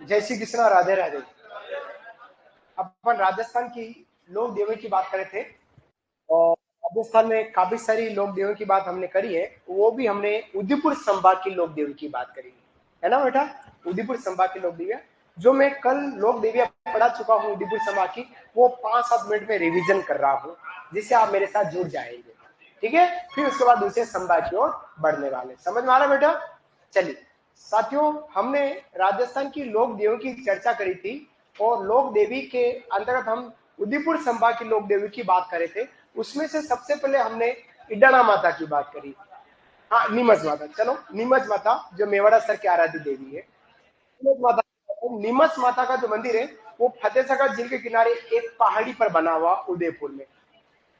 जय श्री कृष्णा, राधे राधे। अपन राजस्थान की लोक देवों की बात कर रहे थे और राजस्थान में काफी सारी लोक देवों की बात हमने करी है। वो भी हमने उदयपुर संभाग की लोक देवी की बात करी है ना बेटा। उदयपुर संभाग की लोक देवियां जो मैं कल लोक देवियां पढ़ा चुका हूँ उदयपुर संभाग की, वो 5-7 मिनट में रिवीजन कर रहा हूँ, जिससे आप मेरे साथ जुड़ जाएंगे। ठीक है, फिर उसके बाद दूसरे संभाग की ओर बढ़ने वाले। समझ में आ रहा बेटा? चलिए साथियों, हमने राजस्थान की लोक देवियों की चर्चा करी थी और लोक देवी के अंतर्गत हम उदयपुर संभाग की लोक देवी की बात कर रहे थे। उसमें से सबसे पहले हमने इडाना माता की बात करी। हाँ, नीमच माता। चलो, नीमच माता जो मेवाड़ा सर की आराध्य देवी है। नीमच माता, नीमच माता का जो मंदिर है वो फतेहसागर झील के किनारे एक पहाड़ी पर बना हुआ उदयपुर में।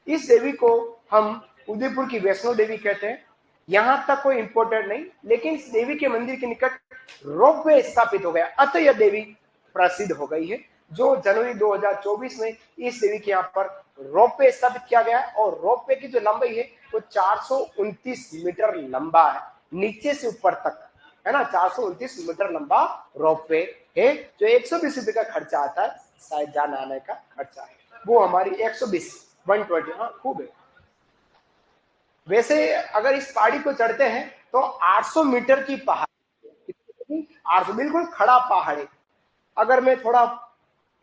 इस देवी को हम उदयपुर की वैष्णो देवी कहते हैं। यहां तक कोई इंपोर्टेंट नहीं, लेकिन इस देवी के मंदिर के निकट रोपवे स्थापित हो गया, अतः यह देवी प्रसिद्ध हो गई है। जो जनवरी 2024 में इस देवी के यहाँ पर रोपवे स्थापित किया गया और रोपवे की जो लंबाई है वो 429 मीटर लंबा है, नीचे से ऊपर तक, है ना। 429 मीटर लंबा रोपवे है, जो 120 रुपए का खर्चा आता है, शायद जाने आने का खर्चा है वो हमारी 120 120। हाँ, खूब है। वैसे अगर इस पहाड़ी को चढ़ते हैं तो 800 मीटर की पहाड़, 800, बिल्कुल खड़ा पहाड़ है। अगर मैं थोड़ा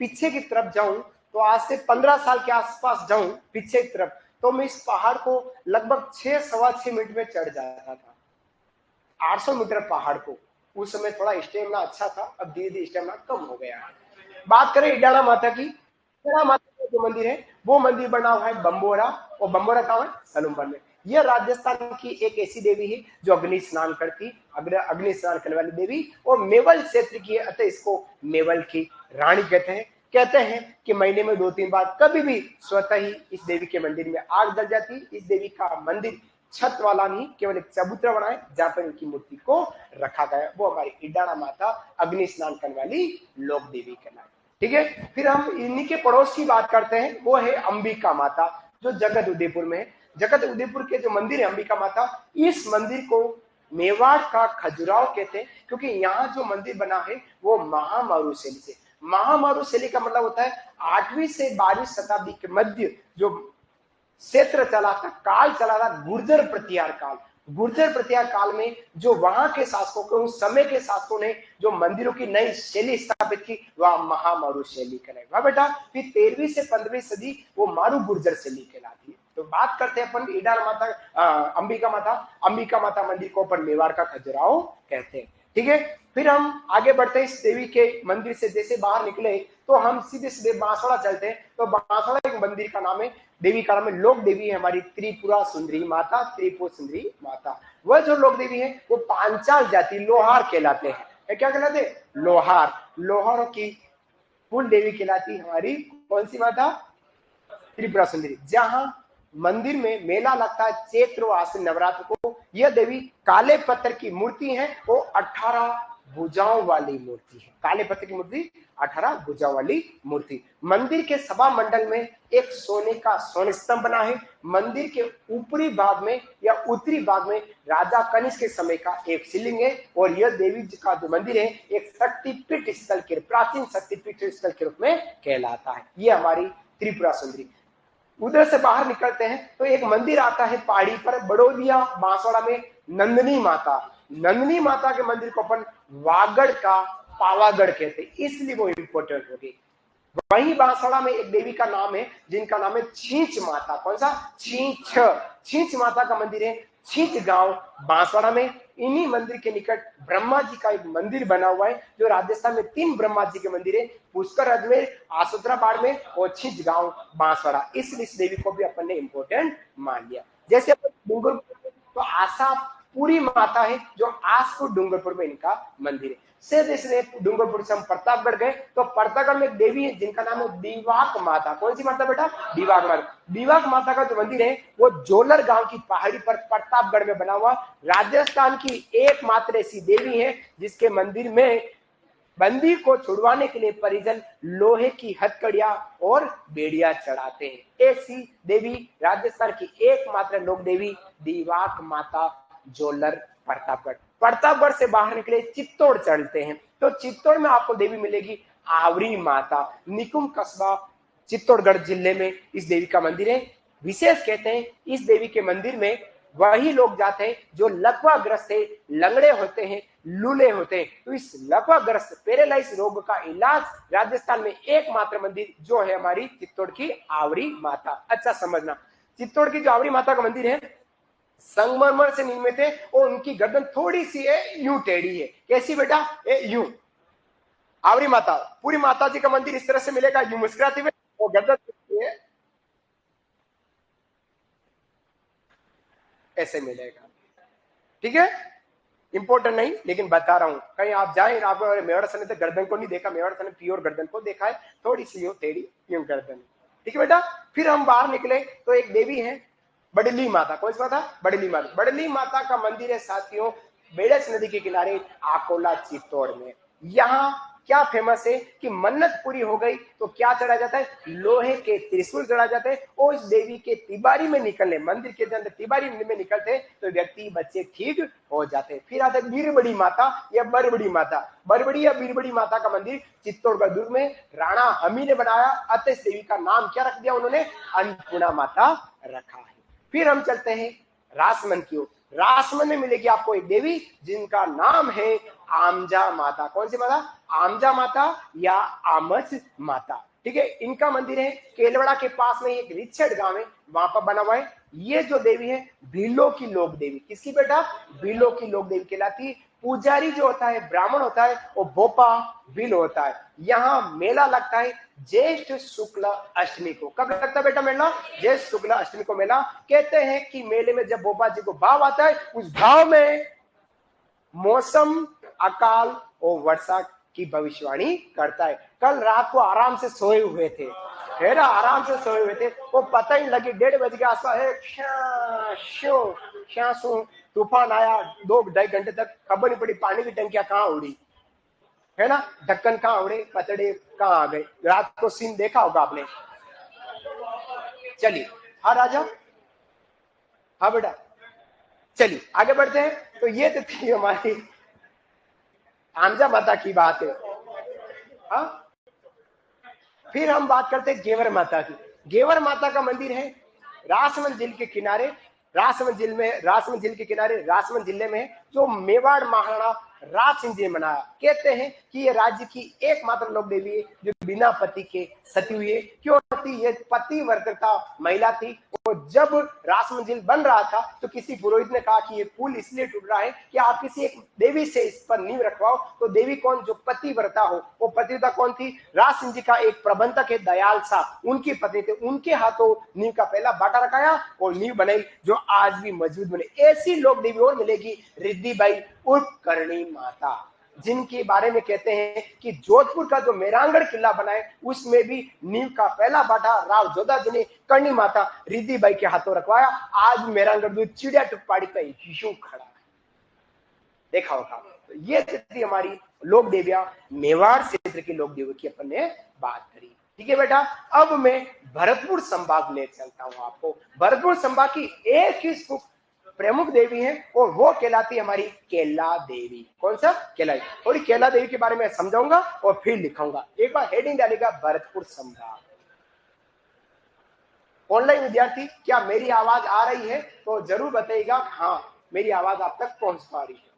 पीछे की तरफ जाऊं तो आज से 15 साल के आसपास जाऊं पीछे की तरफ, तो मैं इस पहाड़ को लगभग 6-6.25 मिनट में चढ़ जाता था। 800 मीटर पहाड़ को। उस समय थोड़ा स्टेमिना अच्छा था, अब धीरे धीरे स्टेमिना कम हो गया है। बात करें इडाना माता की। इडाना माता का जो मंदिर है वो मंदिर बना हुआ है बम्बोरा, और बम्बोरा कहाँ है? सलूम्बर में। यह राजस्थान की एक ऐसी देवी है जो अग्नि स्नान करती, अग्नि स्नान करने वाली देवी, और मेवल क्षेत्र की है, अतः इसको मेवल की रानी कहते हैं। कहते हैं कि महीने में 2-3 बार कभी भी स्वतः ही इस देवी के मंदिर में आग जल जाती। इस देवी का मंदिर छत वाला नहीं, केवल एक चबूतरा बना है जहां पर इनकी मूर्ति को रखा गया। वो हमारी इडाना माता अग्नि स्नान करने वाली लोक देवी कहलाए। ठीक है, फिर हम इन्हीं के पड़ोस की बात करते हैं, वो है अंबिका माता, जो जगत उदयपुर में है। जगत उदयपुर के जो मंदिर है अंबिका माता, इस मंदिर को मेवाड़ का खजुराहो कहते हैं, क्योंकि यहाँ जो मंदिर बना है वो महामारू शैली से। महामारू शैली का मतलब होता है 8वीं से 12वीं शताब्दी के मध्य जो क्षेत्र चला था, काल चला था, गुर्जर प्रतिहार काल। गुर्जर प्रतिहार काल में जो वहां के शासकों को, उस समय के शासकों ने जो मंदिरों की नई शैली स्थापित की, वह महामारू शैली कहलाई। वाह बेटा। फिर 13वीं से 15वीं सदी वो मारू गुर्जर शैली कहलाती है। तो बात करते हैं अपन इडार माता, अंबिका माता। अंबिका माता मंदिर को अपन मेवाड़ का खजुराहो कहते हैं। ठीक है, फिर हम आगे बढ़ते हैं। इस देवी के मंदिर से जैसे बाहर निकले तो हम सीधे सीधे बांसवाड़ा चलते हैं। तो बांसवाड़ा एक मंदिर का नाम है, देवी का नाम है लोक देवी है हमारी त्रिपुरा सुंदरी माता। त्रिपुरा सुंदरी माता, वह जो लोक देवी है वो पांचाल जाति लोहार कहलाते हैं। क्या कहलाते? लोहार। लोहारों की कुल देवी कहलाती हमारी कौन सी माता? त्रिपुरा सुंदरी। जहां मंदिर में मेला लगता है चैत्र व आश्विन नवरात्र को। यह देवी काले पत्थर की मूर्ति है, वो 18 भुजाओं वाली मूर्ति है। काले पत्थर की मूर्ति, 18 भुजाओं वाली मूर्ति। मंदिर के सभा मंडल में एक सोने का स्वर्ण स्तंभ बना है। मंदिर के ऊपरी भाग में या उत्तरी भाग में राजा कनिष्क के समय का एक शिवलिंग है, और यह देवी जी का जो मंदिर है एक शक्तिपीठ स्थल के, प्राचीन शक्तिपीठ स्थल के रूप में कहलाता है। ये हमारी त्रिपुरा सुंदरी। उधर से बाहर निकलते हैं तो एक मंदिर आता है पहाड़ी पर बड़ोदिया बांसवाड़ा में, नंदनी माता। नंदनी माता के मंदिर को अपन वागड़ का पावागढ़ कहते हैं, इसलिए वो इंपोर्टेंट हो गई। वहीं बांसवाड़ा में एक देवी का नाम है जिनका नाम है छींच माता। कौन सा? छींच। छींच माता का मंदिर है छींच गांव बांसवाड़ा में। इन्हीं मंदिर के निकट ब्रह्मा जी का एक मंदिर बना हुआ है, जो राजस्थान में 3 ब्रह्मा जी के मंदिर है, पुष्कर अजमेर, आसोत्रा बाड़मेर और छींच गांव बांसवाड़ा। इसलिए इस देवी को भी अपन ने इंपोर्टेंट मान लिया। जैसे अपन डूंगरपुर तो आशा पूरी माता है, जो आसपुर डूंगरपुर में इनका मंदिर है। से डूंगरपुर से हम प्रतापगढ़ गए तो प्रतापगढ़ में एक देवी है जिनका नाम है दीवाक माता। कौन सी माता बेटा? दीवाक माता। दीवाक माता का जो मंदिर है वो जोलर गांव की पहाड़ी पर प्रतापगढ़ में बना हुआ। राजस्थान की एकमात्र ऐसी देवी है जिसके मंदिर में बंदी को छुड़वाने के लिए परिजन लोहे की हथकड़ियां और बेड़िया चढ़ाते हैं। ऐसी देवी राजस्थान की एकमात्र लोक देवी दीवाक माता, जोलर, प्रतापगढ़। प्रतापगढ़ से बाहर निकले चित्तौड़ चलते हैं। तो चित्तौड़ में आपको देवी मिलेगी आवरी माता। निकुंम कस्बा चित्तौड़गढ़ जिले में इस देवी का मंदिर है। विशेष कहते हैं इस देवी के मंदिर में वही लोग जाते हैं जो लकवाग्रस्त है, लंगड़े होते हैं, लूले होते हैं। तो इस लकवाग्रस्त पैरालाइज रोग का इलाज राजस्थान में एकमात्र मंदिर जो है हमारी चित्तौड़ की आवरी माता। अच्छा समझना, चित्तौड़ की जो आवरी माता का मंदिर है संगमरमर से निर्मित है और उनकी गर्दन थोड़ी सी है यूं टेढ़ी है। कैसी बेटा? यूं। आवरी माता, पूरी माता जी का मंदिर इस तरह से मिलेगा, यूं मुस्कुराते हुए और गर्दन है ऐसे मिलेगा। ठीक है, इंपॉर्टेंट नहीं लेकिन बता रहा हूं, कहीं आप जाए आपको मेवाड़ सन तो गर्दन को नहीं देखा, मेवाड़ सन प्योर गर्दन को देखा है, थोड़ी सी यूं टेढ़ी यूं गर्दन। ठीक है बेटा। फिर हम बाहर निकले तो एक देवी है बड़ली माता। कौन सी माता? बड़ली माता। बड़ली माता का मंदिर है साथियों बेड़स नदी के किनारे आकोला चित्तौड़ में। यहाँ क्या फेमस है कि मन्नत पूरी हो गई तो क्या चढ़ा जाता है? लोहे के त्रिशूल चढ़ा जाते हैं और इस देवी के तिबारी में निकलने, मंदिर के अंदर तिबारी में निकलते तो व्यक्ति बच्चे ठीक हो जाते। फिर आते बीरबड़ी माता या बरबड़ी माता। बरबड़ी या बीरबड़ी माता का मंदिर चित्तौड़गढ़ दुर्ग में राणा हमी ने बनाया, अतः इस देवी का नाम क्या रख दिया उन्होंने? अन्नपूर्णा माता रखा है। फिर हम चलते हैं रासमंद की ओर। रासमंद में मिलेगी आपको एक देवी जिनका नाम है आमजा माता। कौन सी माता? आमजा माता या आमच माता। ठीक है, इनका मंदिर है केलवड़ा के पास में एक रिचर्ड गांव है, वहां पर बना हुआ है। ये जो देवी है भीलों की लोक देवी। किसकी बेटा? भीलों की लोक देवी कहलाती। पुजारी जो होता है ब्राह्मण होता है वो बोपा भील होता है। यहाँ मेला लगता है ज्येष्ठ शुक्ल अष्टमी को। कब लगता है बेटा मेला? ज्येष्ठ शुक्ल अष्टमी को मेला। कहते हैं कि मेले में जब बोपा जी को भाव आता है उस भाव में मौसम, अकाल और वर्षा की भविष्यवाणी करता है। कल रात को आराम से सोए हुए थे, है ना, आराम से सोए हुए थे, वो पता ही लगी 1:30 बजे के आसपास तूफान आया। 2-2.5 घंटे तक खबर नहीं पड़ी पानी की टंकियां कहाँ उड़ी, है ना, ढक्कन कहाँ उड़े, पतड़े कहाँ आ गए। रात को सीन देखा होगा आपने। चलिए, हाँ राजा, हाँ बेटा, चलिए आगे बढ़ते हैं। तो ये तो थी हमारी आमजा माता की बात है। हाँ, फिर हम बात करते हैं गेवर माता की। गेवर माता का मंदिर है रासमंद जिले के किनारे, रासमंद जिले में जो मेवाड़ महाराणा राज सिंह जी ने बनाया। कहते हैं कि ये राज्य की एकमात्र लोक देवी है जो बिना पति के सती हुई है। क्यों सती? ये पतिव्रता महिला थी और जब रासमंद जिले बन रहा था तो किसी पुरोहित ने कहा कि ये पुल इसलिए टूट रहा है कि आप किसी एक देवी से इस पर नींव रखवाओ। तो देवी कौन? जो पतिव्रता हो। वो पतिव्रता कौन थी? राज सिंह जी का एक प्रबंधक है दयाल शाह, उनकी पत्नी थे। उनके हाथों नींव का पहला बाटा रखाया और नींव बनाई जो आज भी मौजूद बने। ऐसी लोक देवी और मिलेगी रिद्धिबाई उर्फ करणी माता, जिनके बारे में कहते हैं कि जोधपुर का जो मेहरानगढ़ किला बना है उसमें भी नींव का पहला बाटा राव जोधा जी ने करणी माता रिद्धिबाई के हाथों रखवाया। आज मेहरानगढ़ चिड़िया टुकपाड़ी का यूं खड़ा है, देखा होगा। तो ये थी हमारी लोक देवियां, मेवाड़ क्षेत्र की लोक देवियों की अपन ने बात करी। ठीक है बेटा, अब मैं भरतपुर संभाग ले चलता हूं आपको। भरतपुर संभाग की एक ही प्रमुख देवी है और वो कहलाती है हमारी केला देवी। कौन सा? केला। थोड़ी केला देवी के बारे में समझाऊंगा और फिर लिखाऊंगा। एक बार हेडिंग डालेगा भरतपुर संभाग। ऑनलाइन विद्यार्थी, क्या मेरी आवाज आ रही है? तो जरूर बताइएगा हाँ मेरी आवाज आप तक पहुंच पा रही है।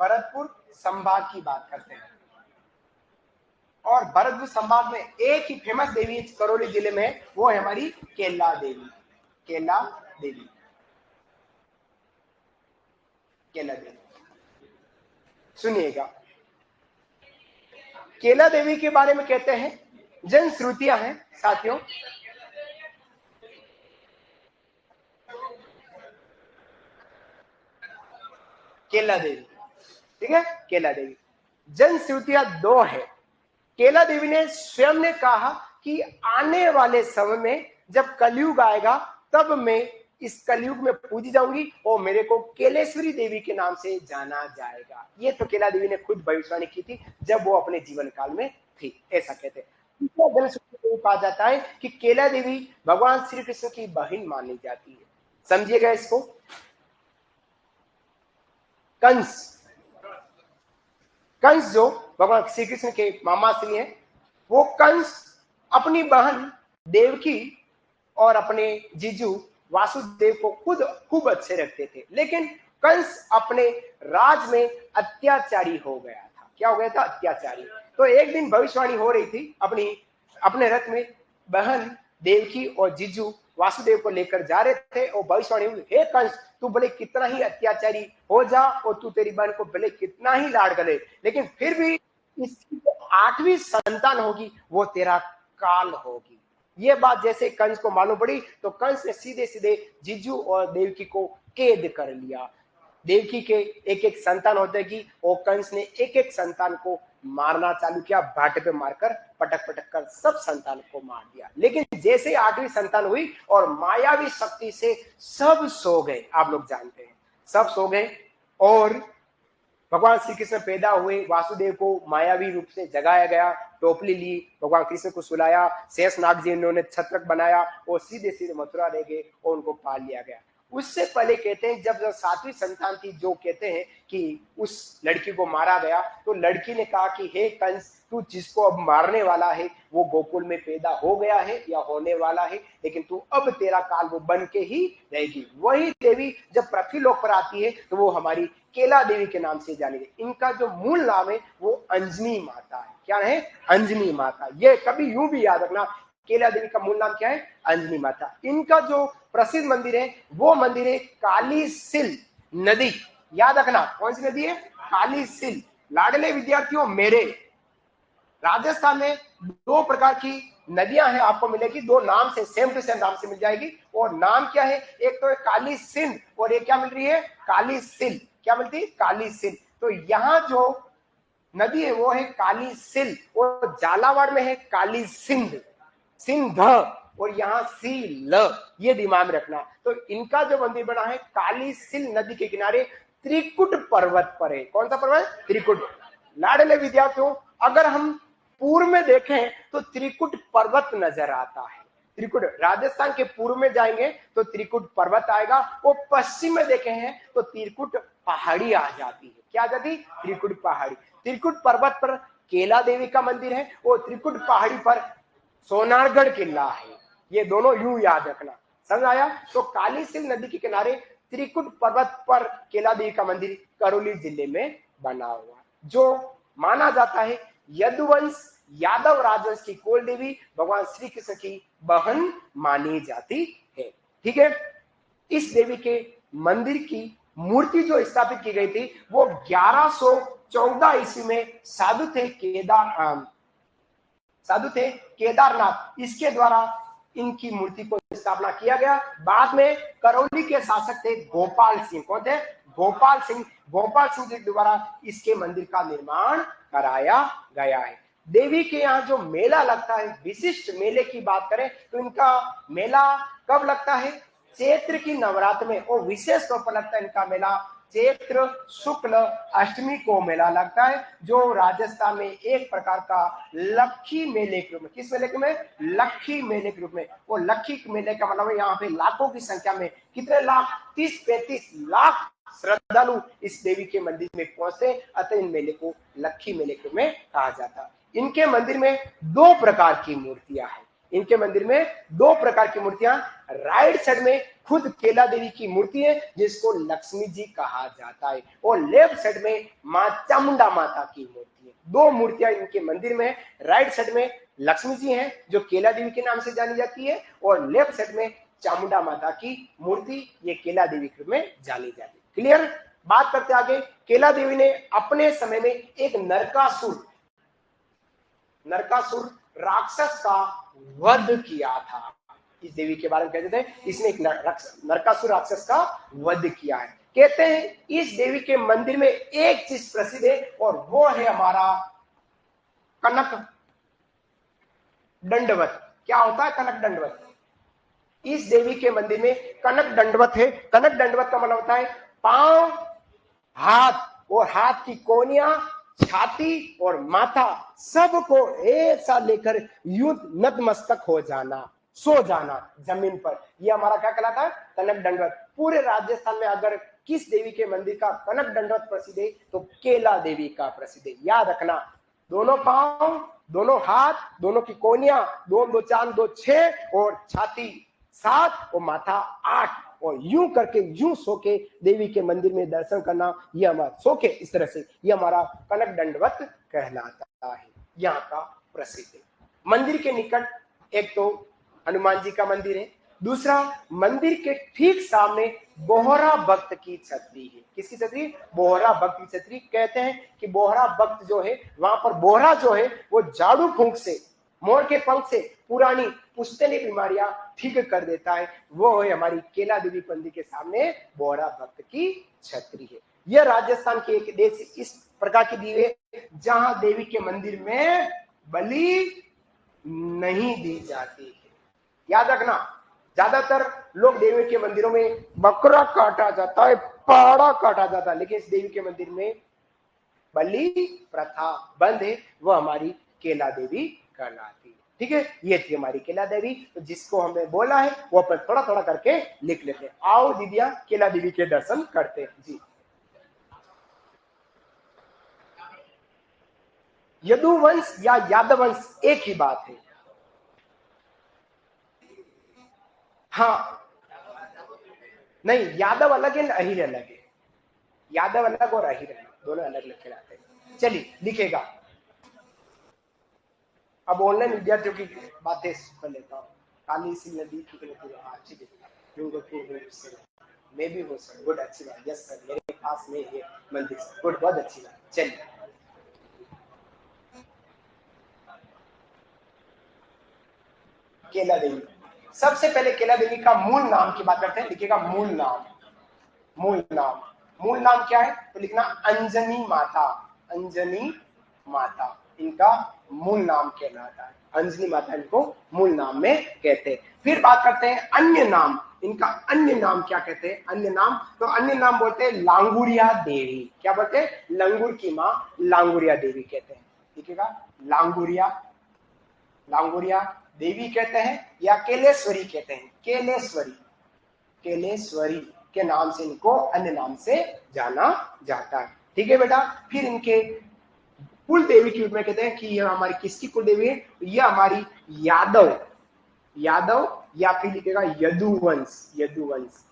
भरतपुर संभाग की बात करते हैं और भरतपुर संभाग में एक ही फेमस देवी करौली जिले में है, वो है हमारी केला देवी। केला देवी, केला देवी सुनिएगा। केला देवी के बारे में कहते हैं जन श्रुतियां हैं साथियों। केला देवी, ठीक है, केला देवी। जन श्रुतियां 2 है। केला देवी ने स्वयं ने कहा कि आने वाले समय में जब कलयुग आएगा तब मैं इस कलयुग में पूजी जाऊंगी और मेरे को केलेश्वरी देवी के नाम से जाना जाएगा। ये तो केला देवी ने खुद भविष्यवाणी की थी जब वो अपने जीवन काल में थी, ऐसा कहते हैं। कहा जाता है कि केला देवी भगवान श्री कृष्ण की बहन मानी जाती है। समझिएगा इसको। कंस जो भगवान श्री कृष्ण के मामा श्री हैं, वो कंस अपनी बहन देवकी और अपने जीजू वासुदेव को खुद खूब अच्छे रखते थे, लेकिन कंस अपने राज में अत्याचारी हो गया था। क्या हो गया था? अत्याचारी। तो एक दिन भविष्यवाणी हो रही थी, अपने रथ में बहन देवकी और जीजू वासुदेव को लेकर जा रहे थे और भविष्यवाणी हुई, हे कंस, तू भले कितना ही अत्याचारी हो जा और तू तेरी बहन को भले कितना ही लाड़ गले, लेकिन फिर भी इसकी जो 8वीं संतान होगी वो तेरा काल होगी। ये बात जैसे कंस को मालूम पड़ी तो कंस ने सीधे सीधे जीजू और देवकी को कैद कर लिया। देवकी के एक एक संतान होते कि और कंस ने एक एक संतान को मारना चालू किया, भाटे पे मारकर पटक पटक कर सब संतान को मार दिया। लेकिन जैसे 8वीं संतान हुई और मायावी शक्ति से सब सो गए, आप लोग जानते हैं, सब सो गए और भगवान श्री कृष्ण पैदा हुए। वासुदेव को मायावी रूप से जगाया गया, टोपली ली, भगवान कृष्ण को सुलाया, शेषनाग जी इन्होंने छत्रक बनाया और सीधे सीधे मथुरा ले गए और उनको पाल लिया गया। उससे पहले कहते हैं जब 7वीं संतान थी, जो कहते हैं कि उस लड़की को मारा गया, तो लड़की ने कहा कि हे कंस, तू जिसको अब मारने वाला है वो गोकुल में पैदा हो गया है या होने वाला है, लेकिन तू अब तेरा काल वो बन के ही रहेगी। वही देवी जब पृथ्वीलोक पर आती है तो वो हमारी केला देवी के नाम से जानी गई। इनका जो मूल नाम है वो अंजनी माता है। क्या है? अंजनी माता। ये कभी यूं भी याद रखना, केला देवी का मूल नाम क्या है? अंजनी माता। इनका जो प्रसिद्ध मंदिर है वो मंदिर है काली सिल नदी। याद रखना, कौन सी नदी है? काली सिल। लाडले विद्यार्थियों, मेरे राजस्थान में 2 प्रकार की नदियां हैं, आपको मिलेगी 2 नाम से, सेम टू सेम नाम से मिल जाएगी। और नाम क्या है? एक तो है काली सिंध और एक क्या मिल रही है? काली सिल। क्या मिलती है? काली सिल। तो यहाँ जो नदी है वो है काली सिल और झालावाड़ में है काली सिंध, सिंध और यहाँ सील, ये दिमाग में रखना। तो इनका जो मंदिर बना है काली सिल नदी के किनारे त्रिकुट पर्वत पर है। कौन सा पर्वत? त्रिकुट। लाडले विद्यार्थियों, अगर हम पूर्व में देखें तो त्रिकुट पर्वत नजर आता है। त्रिकुट राजस्थान के पूर्व में जाएंगे तो त्रिकुट पर्वत आएगा, वो पश्चिम में देखे हैं तो त्रिकुट पहाड़ी आ जाती है। क्या आ जाती? त्रिकुट पहाड़ी। त्रिकुट पर्वत पर केला देवी का मंदिर है और त्रिकुट पहाड़ी पर सोनारगढ़ किला है। ये दोनों यूं याद रखना, समझ आया? तो काली सिंध नदी के किनारे त्रिकुट पर्वत पर केला देवी का मंदिर करौली जिले में बना हुआ, जो माना जाता है यदुवंश यादव राजवंश की कुल देवी भगवान श्री कृष्ण की बहन मानी जाती है। ठीक है। इस देवी के मंदिर की मूर्ति जो स्थापित की गई थी वो 1114 ईस्वी में साधु थे केदारनाथ, इसके द्वारा इनकी मूर्ति को स्थापना किया गया। बाद में करौली के शासक थे गोपाल सिंह। कौन थे? गोपाल सिंह जी द्वारा इसके मंदिर का निर्माण कराया गया है। देवी के यहाँ जो मेला लगता है, विशिष्ट मेले की बात करें तो इनका मेला कब लगता है? चैत्र की नवरात्र में, और विशेष तौर पर लगता है इनका मेला चैत्र शुक्ल अष्टमी को मेला लगता है, जो राजस्थान में एक प्रकार का लक्खी मेले के रूप में। किस मेले के में? लक्खी मेले के रूप में। वो लक्खी मेले का मतलब है यहाँ पे लाखों की संख्या में, कितने लाख? 30-35 लाख श्रद्धालु इस देवी के मंदिर में पहुंचते, अतः इन मेले को लक्खी मेले के रूप में कहा जाता है। इनके मंदिर में 2 प्रकार की मूर्तियां हैं। इनके मंदिर में 2 प्रकार की मूर्तियां, राइट साइड में खुद केला देवी की मूर्ति है जिसको लक्ष्मी जी कहा जाता है, और लेफ्ट साइड में मां चामुंडा माता की मूर्ति है। 2 मूर्तियां इनके मंदिर में। राइट साइड में लक्ष्मी जी हैं जो केला देवी के नाम से जानी जाती है, और लेफ्ट साइड में चामुंडा माता की मूर्ति, ये केला देवी के रूप में जानी जाती है। क्लियर? बात करते आगे। केला देवी ने अपने समय में एक नरकासुर राक्षस का वध किया था। इस देवी के बारे में कहते थे इसने एक नरकासुर राक्षस का वध किया है। कहते हैं इस देवी के मंदिर में एक चीज प्रसिद्ध है और वो है हमारा कनक दंडवत। क्या होता है कनक दंडवत? इस देवी के मंदिर में कनक दंडवत है। कनक दंडवत का मतलब होता है पांव, हाथ और हाथ की कोनियां, छाती और माथा सबको एक साथ लेकर यूं नतमस्तक हो जाना, सो जाना जमीन पर। यह हमारा क्या कहलाता है? कनक दंडवत। पूरे राजस्थान में अगर किस देवी के मंदिर का कनक दंडवत प्रसिद्ध है तो केला देवी का प्रसिद्ध है। याद रखना, दोनों पांव, दोनों हाथ, दोनों की कोनियां, दो दो चांद दो छह और छाती 7 और माथा 8 और यूं करके यूं सो के देवी के मंदिर में दर्शन करना, यह हमारा सो के इस तरह से यह हमारा कनक दंडवत कहलाता है। यहाँ का प्रसिद्ध है। मंदिर के निकट एक तो हनुमान जी का मंदिर है, दूसरा मंदिर के ठीक सामने बोहरा भक्त की छतरी है। किसकी छतरी? बोहरा भक्त की छतरी। कहते हैं कि बोहरा भक्त जो है वहां पर बोहरा जो है वो झाड़ू फूंक से, मोर के पंख से पुरानी पुश्तैनी बीमारियां ठीक कर देता है। वो है हमारी केला देवी मंदिर के सामने बोहरा भक्त की छतरी है। यह राजस्थान के एक देश इस प्रकार की दी है जहां देवी के मंदिर में बलि नहीं दी जाती है। याद रखना, ज्यादातर लोग देवी के मंदिरों में बकरा काटा जाता है, पाड़ा काटा जाता है, लेकिन इस देवी के मंदिर में बलि प्रथा बंद है। वह हमारी केला देवी कहलाती है। ठीक है, ये थी हमारी केला देवी। तो जिसको हमने बोला है वो अपन थोड़ा थोड़ा करके लिख लेते हैं। आओ दीदिया केला देवी के दर्शन करते हैं जी। यदुवंश या यादवंश एक ही बात है। हाँ, नहीं, यादव अलग है, अहिर अलग है। यादव अलग और अहिर अलग, दोनों अलग लिखे जाते हैं। चलिए लिखेगा। अब ऑनलाइन विद्यार्थियों की बातें कर लेता हूँ। काली सी नदी की ठीक है, मैं भी हो सर, गुड, अच्छी बात। यस सर, मेरे पास में है मंदिर, गुड, बहुत अच्छी बात। चलिए केला देवी, सबसे पहले केला देवी का मूल नाम की बात करते हैं। लिखिएगा मूल नाम। मूल नाम, मूल नाम क्या है तो लिखना अंजनी माता। अंजनी माता इनका मूल नाम कहलाता है। अंजनी माता इनको मूल नाम में कहते हैं। फिर बात करते हैं अन्य नाम। इनका अन्य नाम क्या कहते हैं? अन्य नाम, तो अन्य नाम बोलते हैं लांगुरिया देवी। क्या बोलते हैं? लंगूर की माँ लांगुरिया देवी कहते हैं। लिखिएगा लांगुरिया, लांगुरिया देवी कहते हैं या केलेश्वरी कहते हैं। केलेश्वरी, केलेश्वरी के नाम से इनको अन्य नाम से जाना जाता है। ठीक है बेटा। फिर इनके कुल देवी के रूप में कहते हैं कि यह हमारी किसकी कुल देवी है? यह हमारी यादव, यादव या फिर लिखेगा यदुवंश, यदुवंश,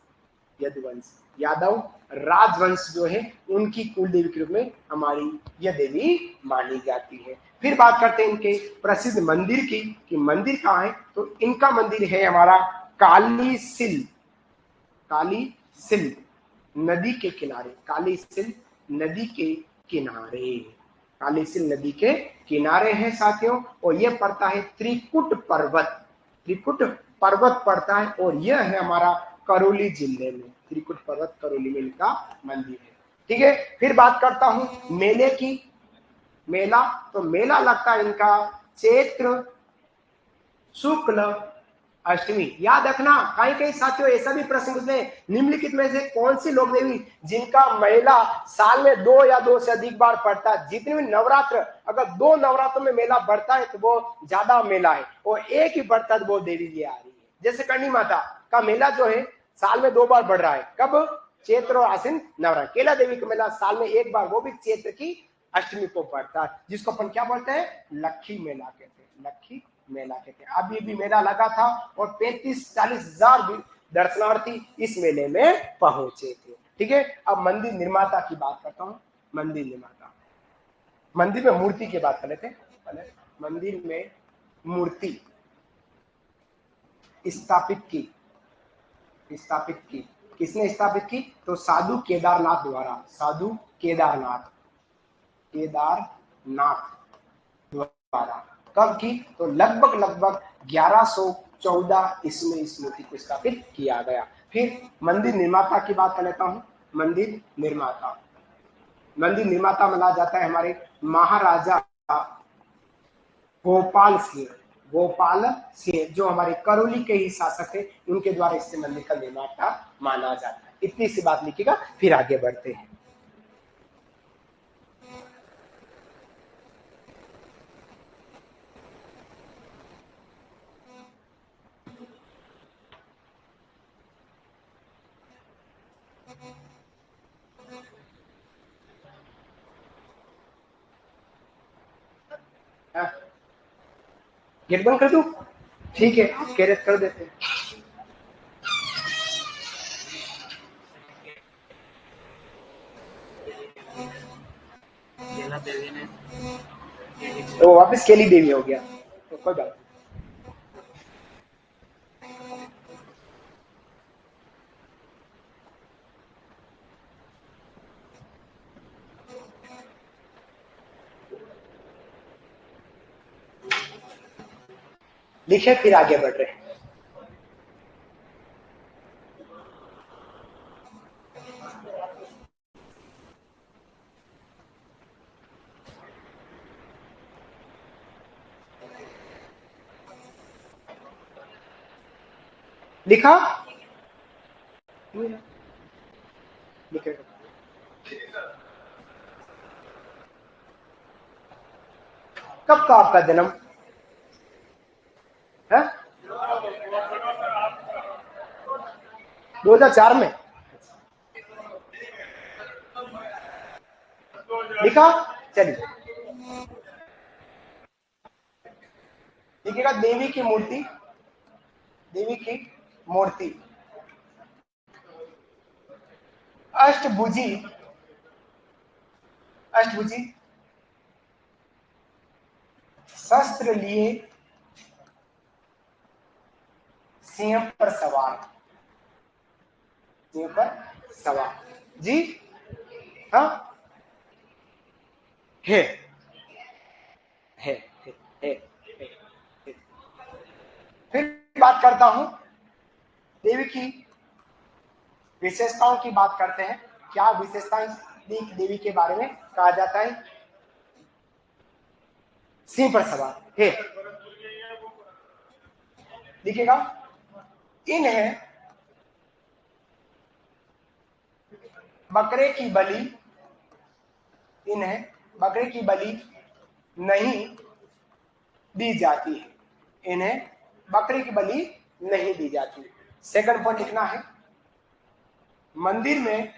यदुवंश, यादव राजवंश जो है उनकी कुल देवी के रूप में हमारी यह देवी मानी जाती है। फिर बात करते हैं इनके प्रसिद्ध मंदिर की कि मंदिर कहाँ है। तो इनका मंदिर है हमारा काली सिल, काली सिल नदी के किनारे, काली सिल नदी के किनारे, काली सिल नदी के किनारे है साथियों। और यह पड़ता है त्रिकुट पर्वत, त्रिकुट पर्वत पड़ता है और यह है हमारा करौली जिले में। त्रिकुट पर्वत करौली में इनका मंदिर है। ठीक है। फिर बात करता हूं मेले की। मेला, तो मेला लगता है इनका चैत्र शुक्ल अष्टमी। याद रखना, कहीं कहीं साथियों ऐसा भी प्रश्न पूछते हैं निम्नलिखित में से कौन सी लोक देवी जिनका मेला साल में 2 या 2 से अधिक बार पड़ता है। जितने भी नवरात्र, अगर 2 नवरात्रों में मेला बढ़ता है तो वो ज्यादा मेला है, और एक ही बढ़ता है तो वो देवी जी आ रही है। जैसे करणी माता का मेला जो है साल में 2 बार बढ़ रहा है। कब? चैत्र और आश्विन नवरात्र। केला देवी का मेला साल में 1 बार, वो भी चैत्र की अष्टमी को पड़ता है, जिसको अपन क्या बोलते हैं? लक्खी मेला कहते हैं। लक्खी मेला कहते हैं। अभी भी मेला लगा था और 35-40 हजार दर्शनार्थी इस मेले में पहुंचे थे। ठीक है। अब मंदिर निर्माता की बात करता हूं। मंदिर निर्माता, मंदिर में मूर्ति की बात कर लेते हैं। मंदिर में मूर्ति स्थापित की, स्थापित की किसने स्थापित की? तो साधु केदारनाथ द्वारा। साधु केदारनाथ, केदारनाथ द्वारा। कब की? तो लगभग 1114 इसमें इस मूर्ति को स्थापित किया गया। फिर मंदिर निर्माता की बात कर लेता हूं। मंदिर निर्माता, मंदिर निर्माता माना जाता है हमारे महाराजा गोपाल सिंह। गोपाल सिंह, जो हमारे करौली के ही शासक है, उनके द्वारा इस मंदिर का निर्माण था माना जाता है। इतनी सी बात लिखिएगा, फिर आगे बढ़ते हैं। गेट बंद कर दूं? ठीक है, कैरेट कर देते हैं। तो वापस केली देवी हो गया, तो कोई बात नहीं। लिखे, फिर आगे बढ़ रहे हैं। लिखा लिखे। कब का आपका जन्म है? 2004 में लिखा। चलिए लिखिएगा, देवी की मूर्ति, देवी की मूर्ति अष्टभुजी, अष्टभुजी शस्त्र लिए सिंह पर सवार, सिंह पर सवार जी। हाँ, है है है, है, है, है। फिर बात करता हूं देवी की विशेषताओं की बात करते हैं। क्या विशेषताएं देवी के बारे में कहा जाता है? सिंह पर सवार है। देखिएगा, इन्हें बकरे की बलि, इन्हें बकरे की बलि नहीं दी जाती है, इन्हें बकरे की बलि नहीं दी जाती। सेकंड पॉइंट लिखना है, मंदिर में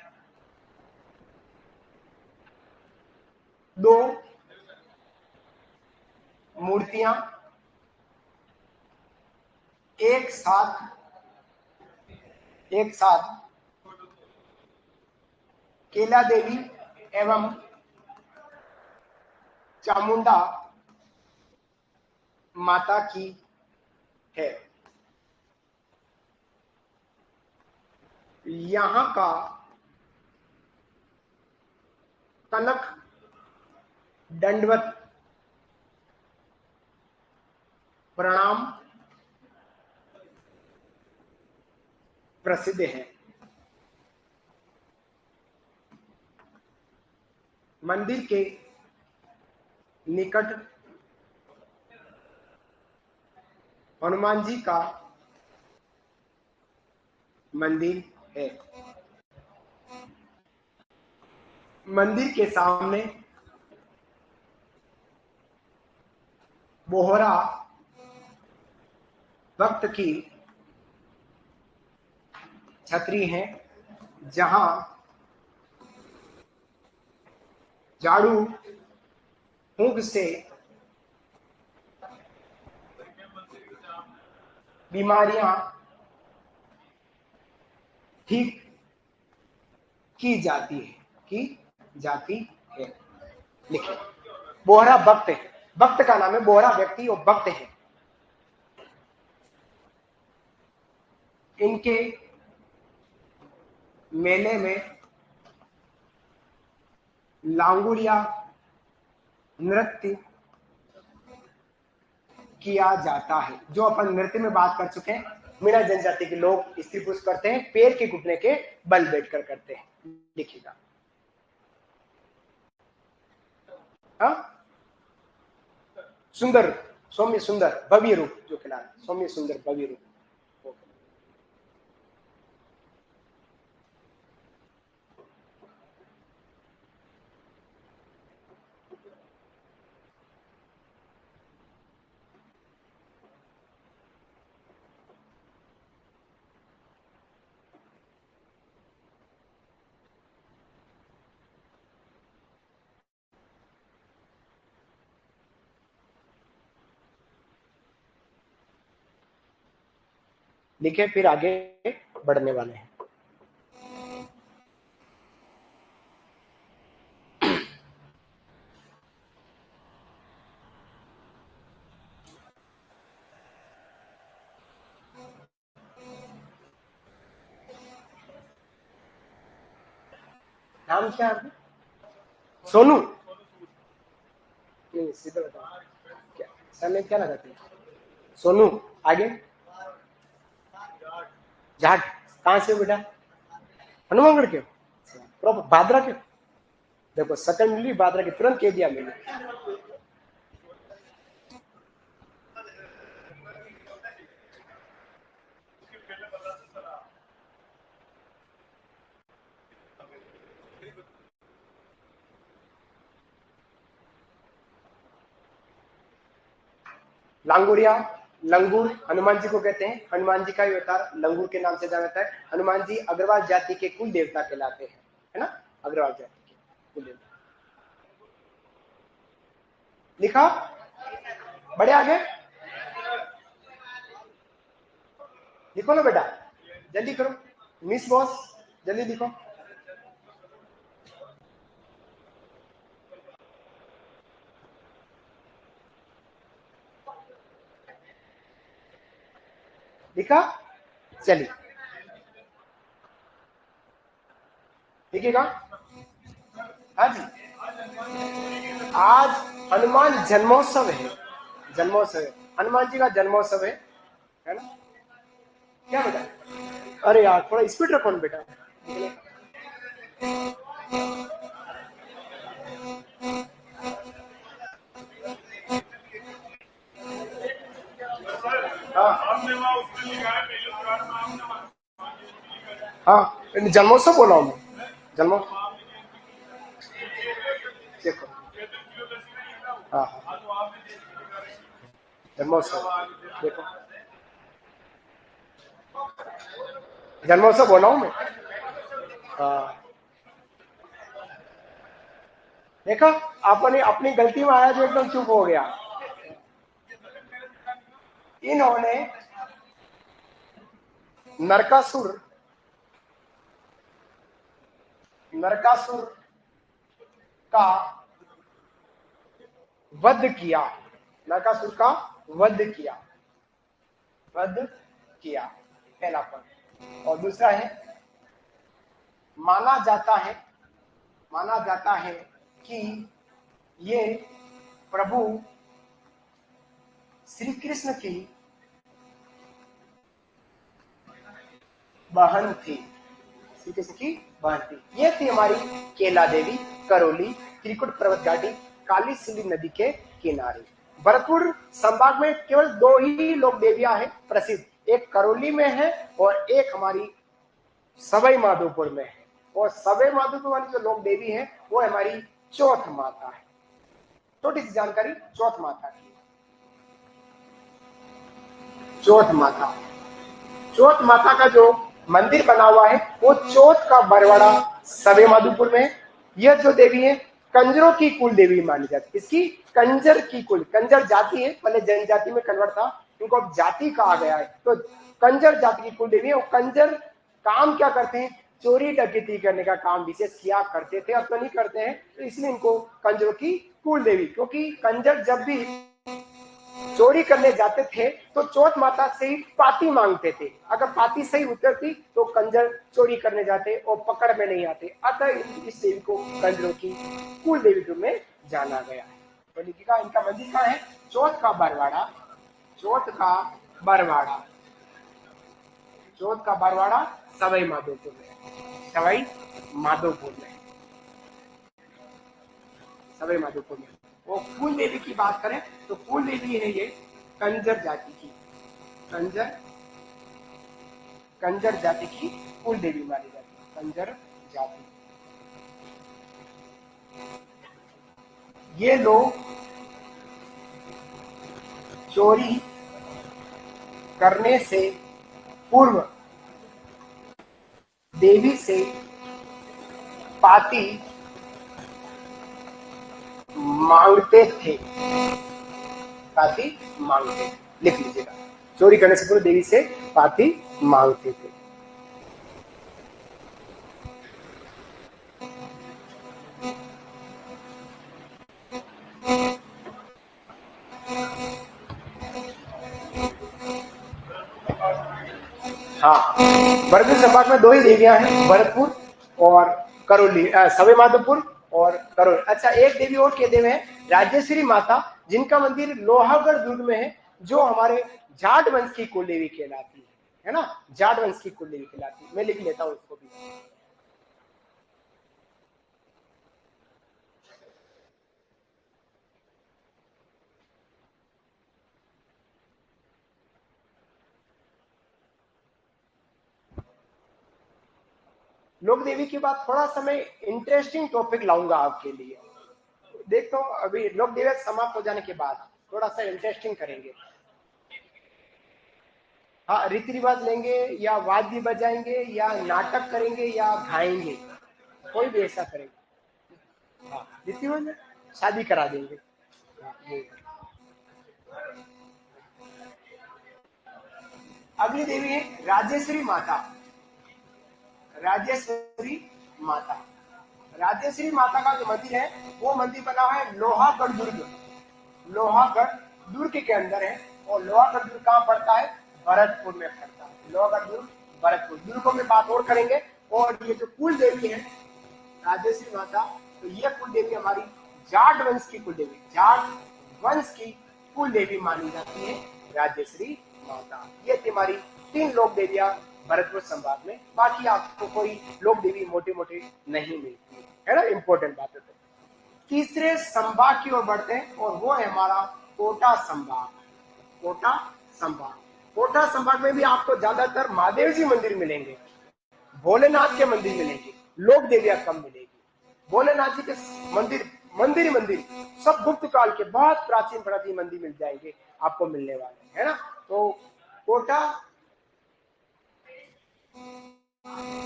दो मूर्तियां एक साथ केला देवी एवं चामुंडा माता की है। यहां का कनक दंडवत प्रणाम प्रसिद्ध है। मंदिर के निकट हनुमान जी का मंदिर है। मंदिर के सामने बोहरा भक्त की छतरी है, जहां झाड़ू फूंक से बीमारियां ठीक की जाती है, की जाती है। लिखिए, बोहरा भक्त है, भक्त का नाम है बोहरा, व्यक्ति और भक्त है। इनके मेले में लांगुड़िया नृत्य किया जाता है। जो अपन नृत्य में बात कर चुके हैं, मीणा जनजाति के लोग स्त्री पुरुष करते हैं, पैर के घुटने के बल बैठकर करते हैं। लिखिएगा, हाँ, सुंदर सौम्य सुंदर भव्य रूप जो खिला रहे, सौम्य सुंदर भव्य रूप। लिखे, फिर आगे बढ़ने वाले हैं। नाम क्या है? सोनू? नहीं, सीधा बताओ क्या सर ने क्या लगाते हैं? सोनू। आगे? जाट। कहाँ से हो बेटा? हनुमानगढ़ के हो? प्रॉपर बादरा के? देखो सकल मिली बादरा के, तुरंत कह दिया मैंने। लांगुरिया, लंगूर हनुमान जी को कहते हैं। हनुमान जी का ही अवतार लंगूर के नाम से जाना जाता है। हनुमान जी अग्रवाल जाति के कुल देवता कहलाते हैं, है ना? अग्रवाल जाति के कुल देवता। लिखा? बड़े आगे लिखो ना बेटा, जल्दी करो। मिस बॉस जल्दी लिखो। लिखा? चलिए लिखिएगा। हाँ जी, आज हनुमान जन्मोत्सव है। जन्मोत्सव है, हनुमान जी का जन्मोत्सव है ना? क्या बेटा? अरे यार थोड़ा स्पीड रखो ना बेटा। हाँ हाँ, जन्मोत्सव बोला हूँ मैं। जन्मोत्सव देखो। हाँ हाँ, जन्मोत्सव देखो, जन्मोत्सव बोला हूँ मैं। हाँ देखा, आपने अपनी गलती में आया जो एकदम चुप हो गया। इन्होंने नरकासुर नरकासुर का वध किया। नरकासुर का वध किया, वध किया, पहला पद। और दूसरा है, माना जाता है, माना जाता है कि ये प्रभु श्री कृष्ण की बहन थी। श्री कृष्ण की बहन थी। ये थी हमारी केला देवी, करौली, त्रिकुट पर्वत घाटी, काली सिंधु नदी के किनारे। भरतपुर संभाग में केवल दो ही लोक देवियां हैं प्रसिद्ध, एक करौली में है और एक हमारी सवाई माधोपुर में है। और सवाई माधोपुर वाली जो लोक देवी है वो हमारी चौथ माता है। छोटी सी जानकारी चौथ माता की। चौथ माता, चौथ माता का जो मंदिर बना हुआ है वो चौथ का बरवाड़ा सवाई माधोपुर में है। यह जो देवी है कंजरों की कुल देवी मानी जाती है। इसकी कंजर की कुल, कंजर जाति है, पहले जनजाति में कन्वर्ट था, इनको अब जाति कहा गया है। तो कंजर जाति की कुल देवी है। और कंजर काम क्या करते हैं? चोरी डकैती करने का काम विशेष किया करते थे, अब तो नहीं करते हैं, तो इसलिए इनको कंजरों की कुल देवी। क्योंकि कंजर जब भी चोरी करने जाते थे तो चौथ माता से ही पाती मांगते थे। अगर पाती सही उतरती तो कंजर चोरी करने जाते और पकड़ में नहीं आते। अतः इस देवी को कंजरों की कुल देवी के रूप में जाना गया है। तो लिखिएगा, इनका मंदिर कहाँ है? चौथ का बरवाड़ा, चौथ का बरवाड़ा, चौथ का बरवाड़ा सवाई माधोपुर में, सवाई माधोपुर में, सवाई माधोपुर में। वो कुल देवी की बात करें तो कुल देवी है ये कंजर जाति की, कंजर जाति की कुल देवी मानी जाती है, कंजर जाति। ये लोग चोरी करने से पूर्व देवी से पाती मांगते थे, पाती मांगते, लिख लीजिएगा, चोरी करने से पूर्व देवी से पाती मांगते थे। हाँ, भरतपुर संभाग में 2 ही देवियां हैं, भरतपुर और करौली, सवाई माधोपुर और करौली। अच्छा, एक देवी और के देव है, राजेश्वरी माता, जिनका मंदिर लोहागढ़ दुर्ग में है, जो हमारे जाट वंश की कुल देवी कहलाती है ना, जाट वंश की कुल देवी कहलाती है। मैं लिख लेता हूँ इसको भी। लोक देवी की बात थोड़ा सा मैं इंटरेस्टिंग टॉपिक लाऊंगा आपके लिए। देखो अभी लोक देवी समाप्त हो जाने के बाद थोड़ा सा इंटरेस्टिंग करेंगे। हाँ, रीति रिवाज लेंगे या वाद्य बजाएंगे या नाटक करेंगे या गाएंगे, कोई भी ऐसा करेंगे। हाँ, रीति रिवाज शादी करा देंगे। हाँ, अगली देवी है राजेश्वरी माता। राजेश्वरी माता, राजेश्वरी माता का जो मंदिर है वो मंदिर बना हुआ है लोहागढ़ दुर्ग, लोहागढ़ दुर्ग के अंदर है। और लोहागढ़ दुर्ग कहाँ पड़ता है? भरतपुर में पड़ता है। लोहागढ़ दुर्ग भरतपुर, दुर्गों में बात और करेंगे। और ये जो कुल देवी है राजेश्वरी माता, तो ये कुल देवी हमारी जाट वंश की कुल देवी, जाट वंश की कुल देवी मानी जाती है राजेश्वरी माता। ये थी हमारी 3 लोक देवियां भरतपुर संभाग में। बाकी आपको कोई लोक देवी मोटे मोटे नहीं मिलती है ना, इंपॉर्टेंट बात है। तीसरे संभाग की ओर बढ़ते हैं और वो है हमारा कोटा संभाग। कोटा संभाग, कोटा संभाग में भी आपको ज्यादातर महादेव जी मंदिर मिलेंगे, भोलेनाथ के मंदिर मिलेंगे, लोक देवियां कम मिलेगी। भोलेनाथ जी के मंदिर, मंदिर ही मंदिर, सब गुप्त काल के बहुत प्राचीन प्राचीन मंदिर मिल जाएंगे आपको, मिलने वाले है ना। तो कोटा,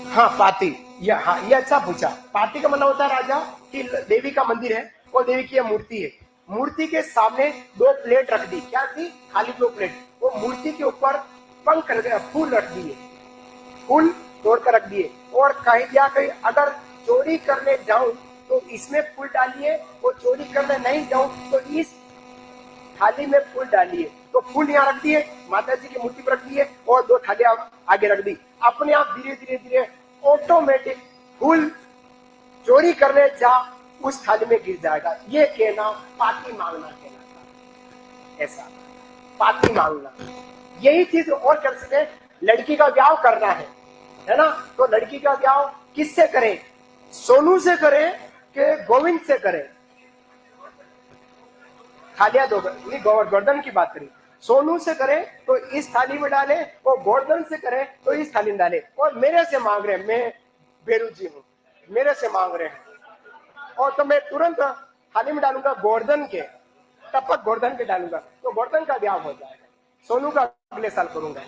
हाँ पाती, ये अच्छा पूछा। पाती का मतलब होता है राजा की देवी का मंदिर है और देवी की मूर्ति है, मूर्ति के सामने 2 प्लेट रख दी, क्या थी? खाली 2 प्लेट। वो मूर्ति के ऊपर पंख फूल रख दिए, फूल तोड़कर रख दिए और कहीं या कहीं अगर चोरी करने जाऊं तो इसमें फूल डालिए, और चोरी करने नहीं जाऊं तो इस थाली में फूल डालिए। तो फूल यहाँ रख दिए, माता जी की मूर्ति पर रख दिए और 2 थालियां आगे रख दी। अपने आप धीरे धीरे धीरे ऑटोमेटिक फूल चोरी करने जा उस थाली में गिर जाएगा। ये कहना पाती मांगना कहलाता है, ऐसा पाती मांगना। यही चीज और कर सके, लड़की का ब्याह करना है ना, तो लड़की का ब्याह किससे करें? सोनू से करें कि गोविंद से करें? थालियां दो, गोवर्धन की बात करें, सोनू से करे तो इस थाली में डाले, और गोवर्धन से करे तो इस थाली में डाले। और मेरे से मांग रहे हैं, मैं बेरू जी हूं, मेरे से मांग रहे हैं, और तो मैं तुरंत थाली में डालूंगा गोवर्धन के, टपक गोवर्धन के डालूंगा, तो गोवर्धन का ब्याह हो जाएगा। सोनू का अगले साल करूंगा।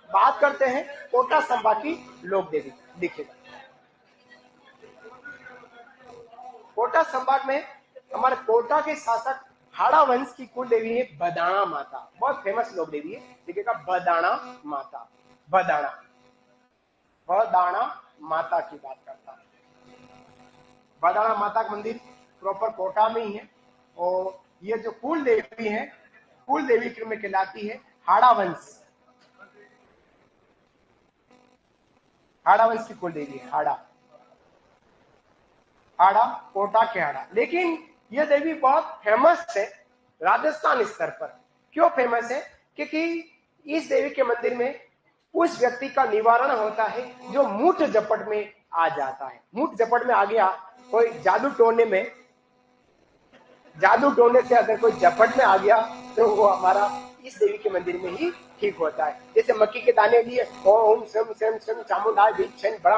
बात करते हैं कोटा संभाग की लोक देवी। देखिएगा, कोटा संभाग में हमारे कोटा के शासक हाड़ा वंश की कुल देवी है बदाणा माता, बहुत फेमस लोक देवी है। देखिएगा, बदाणा माता, बदाणा, बदाणा माता की बात करता है। बदाणा माता का मंदिर प्रॉपर कोटा में ही है। और ये जो कुल देवी है, कुल देवी में कहलाती है हाड़ा वंश, हाड़ा वंश की कुल देवी है, हाड़ा, हाड़ा, कोटा के हाड़ा। लेकिन यह देवी बहुत फेमस है राजस्थान स्तर पर। क्यों फेमस है? क्योंकि इस देवी के मंदिर में उस व्यक्ति का निवारण होता है जो मूठ झपट में आ जाता है। मूठ झपट में आ गया, कोई जादू टोने से अगर कोई झपट में आ गया तो वो हमारा इस देवी के मंदिर में ही ठीक होता है। जैसे मक्की के दाने लिए ओम शम शम शम चामुंडाय विच्छन बड़ा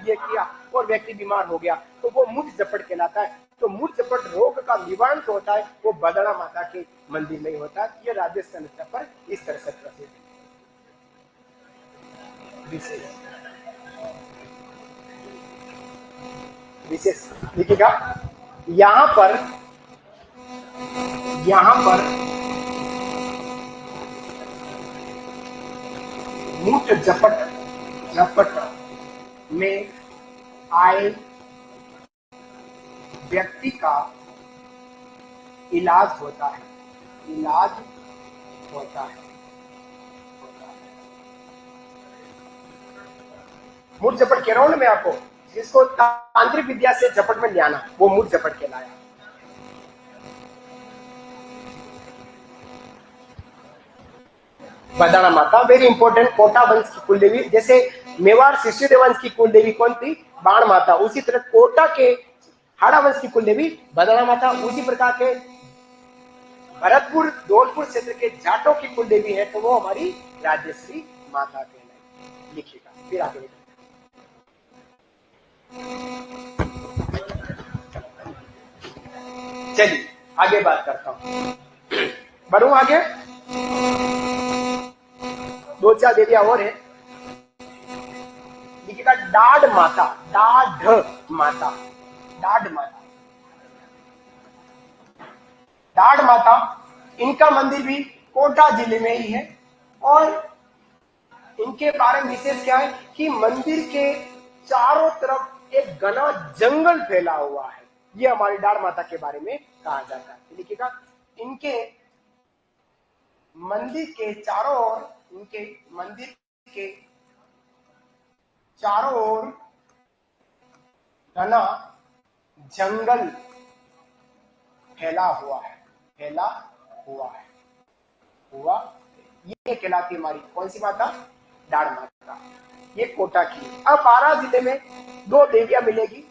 ये किया और व्यक्ति बीमार हो गया तो वो मूठ झपट कहलाता है। तो मूठ झपट रोग का निवारण तो होता है वो बदड़ा माता के मंदिर में ही होता है। ये राजस्थान पर इस तरह से प्रसिद्ध विशेष देखिएगा। यहां पर मूठ झपट में आए व्यक्ति का इलाज होता है। मूठ झपट कह रहा हूं ना मैं आपको, जिसको तांत्रिक विद्या से झपट में ले आना वो मूठ झपट कहलाया। बदाना माता वेरी इंपॉर्टेंट, कोटा वंश की कुलदेवी। जैसे मेवाड़ शिष्य वंश की कुलदेवी कौन थी? बाण माता। उसी तरह कोटा के हाड़ा वंश की कुलदेवी बदाना माता। उसी प्रकार के भरतपुर धौलपुर क्षेत्र के जाटों की कुलदेवी है तो वो हमारी राजश्री माता कहलाई। लिखिएगा फिर आगे चलिए आगे बात करता हूं, बढ़ू आगे। दो चार देवियां और है। लिखिएगा डाढ़ माता। इनका मंदिर भी कोटा जिले में ही है और इनके बारे में विशेष क्या है कि मंदिर के चारों तरफ एक घना जंगल फैला हुआ है। ये हमारी डाढ़ माता के बारे में कहा जाता है। लिखिएगा इनके मंदिर के चारों ओर घना जंगल फैला हुआ है। ये कहलाती है हमारी कौन सी माता? डाढ़ माता। ये कोटा की। अब बारां जिले में दो देवियां मिलेगी।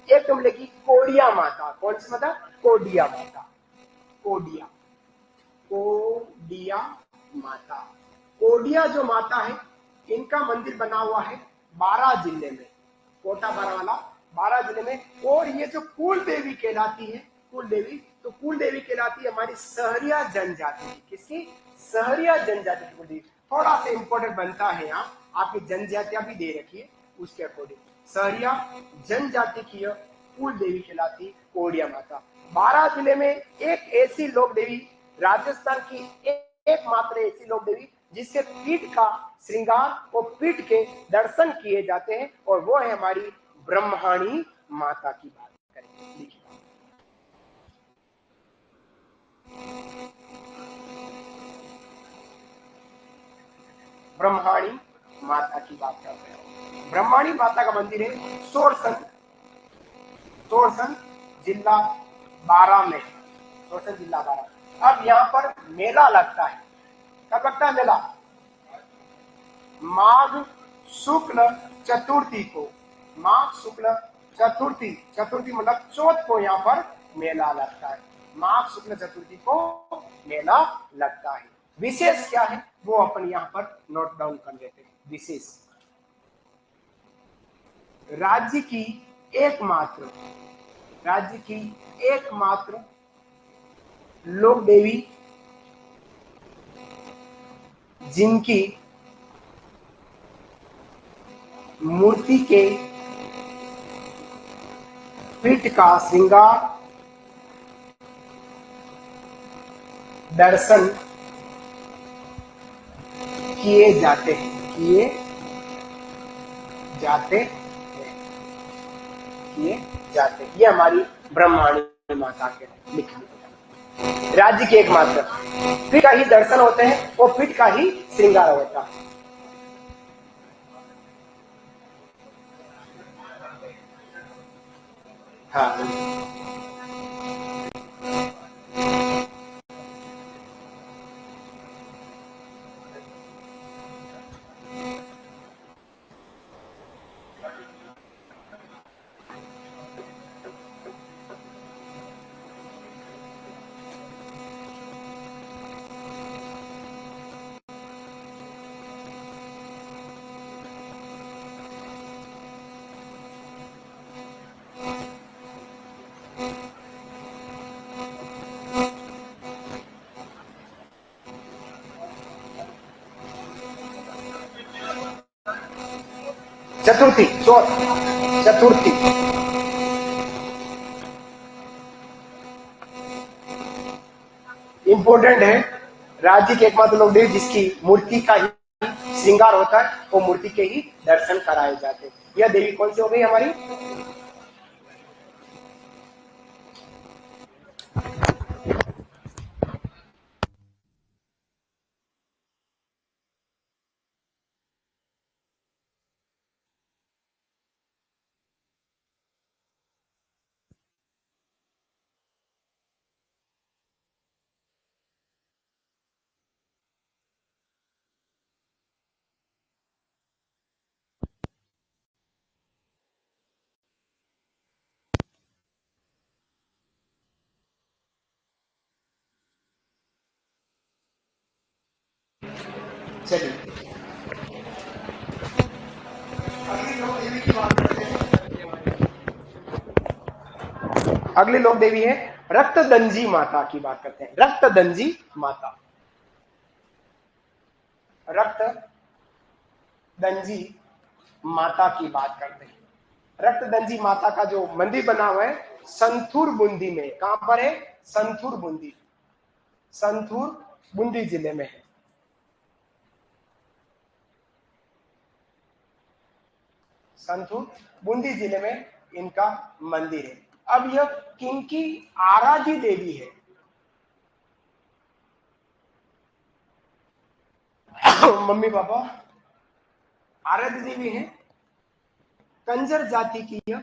एक तो मिलेगी कोडिया माता। कौन सी माता? कोडिया माता। कोडिया जो माता है इनका मंदिर बना हुआ है बारां जिले में, कोटा बारां बारां जिले में। और ये जो कुल देवी कहलाती है, कुल देवी कहलाती है हमारी सहरिया जनजाति की। किसकी? सहरिया जनजाति की कुल देवी। थोड़ा सा इंपॉर्टेंट बनता है यहाँ, आपकी जनजातियां भी दे रखी है उसके अकॉर्डिंग। सहरिया जनजाति की कुल देवी कहलाती कोडिया माता। बारां जिले में एक ऐसी लोक देवी, राजस्थान की एकमात्र ऐसी लोक देवी जिससे पीठ का श्रृंगार और पीठ के दर्शन किए जाते हैं और वो है हमारी ब्रह्माणी माता की बात करें। लिखिए ब्रह्माणी माता की बात करते हैं। ब्रह्माणी माता का मंदिर है सोरसन जिला बारां में। अब यहाँ पर मेला लगता है। कब लगता है मेला? माघ शुक्ल चतुर्थी को। माघ शुक्ल चतुर्थी मतलब चौथ को यहाँ पर मेला लगता है। माघ शुक्ल चतुर्थी को मेला लगता है। विशेष क्या है वो अपन यहाँ पर नोट डाउन कर लेते हैं। विशेष राज्य की एकमात्र लोक देवी जिनकी मूर्ति के पीठ का श्रृंगार दर्शन किए जाते हैं। ये हमारी ब्रह्माणी माता के लिखिए। राज्य के एकमात्र पीठ का ही दर्शन होते हैं और पीठ का ही श्रृंगार होता है। हाँ चतुर्थी, चतुर्थी। इंपॉर्टेंट है। राज्य के एकमात्र लोक देवी जिसकी मूर्ति का ही श्रृंगार होता है, वो मूर्ति के ही दर्शन कराए जाते हैं। यह देवी कौन सी हो गई हमारी? चलिए अगली लोक देवी की बात करते हैं। अगली लोक देवी है रक्तदंजी माता की बात करते हैं। रक्तदंजी माता, रक्तदंजी माता की बात करते हैं। रक्तदंजी माता का जो मंदिर बना हुआ है संथूर बूंदी में। कहां पर है? संथूर बूंदी, संथूर बूंदी जिले में है। संथूर बूंदी जिले में इनका मंदिर है। अब यह किनकी आराध्य देवी है? मम्मी पापा आराध्य देवी है। कंजर जाति की यह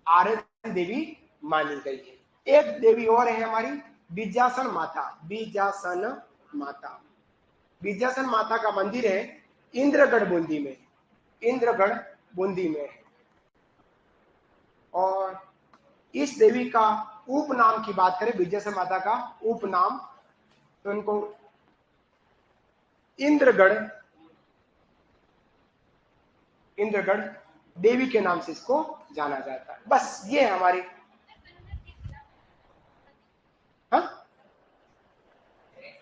आराध्य देवी मानी गई है। एक देवी और है हमारी बीजासन माता। बीजासन माता, बीजासन माता का मंदिर है इंद्रगढ़ बूंदी में, इंद्रगढ़ बूंदी में है। और इस देवी का उपनाम की बात करें, बीजासन माता का उपनाम, तो इनको इंद्रगढ़, इंद्रगढ़ देवी के नाम से इसको जाना जाता है। बस ये है हमारी। हाँ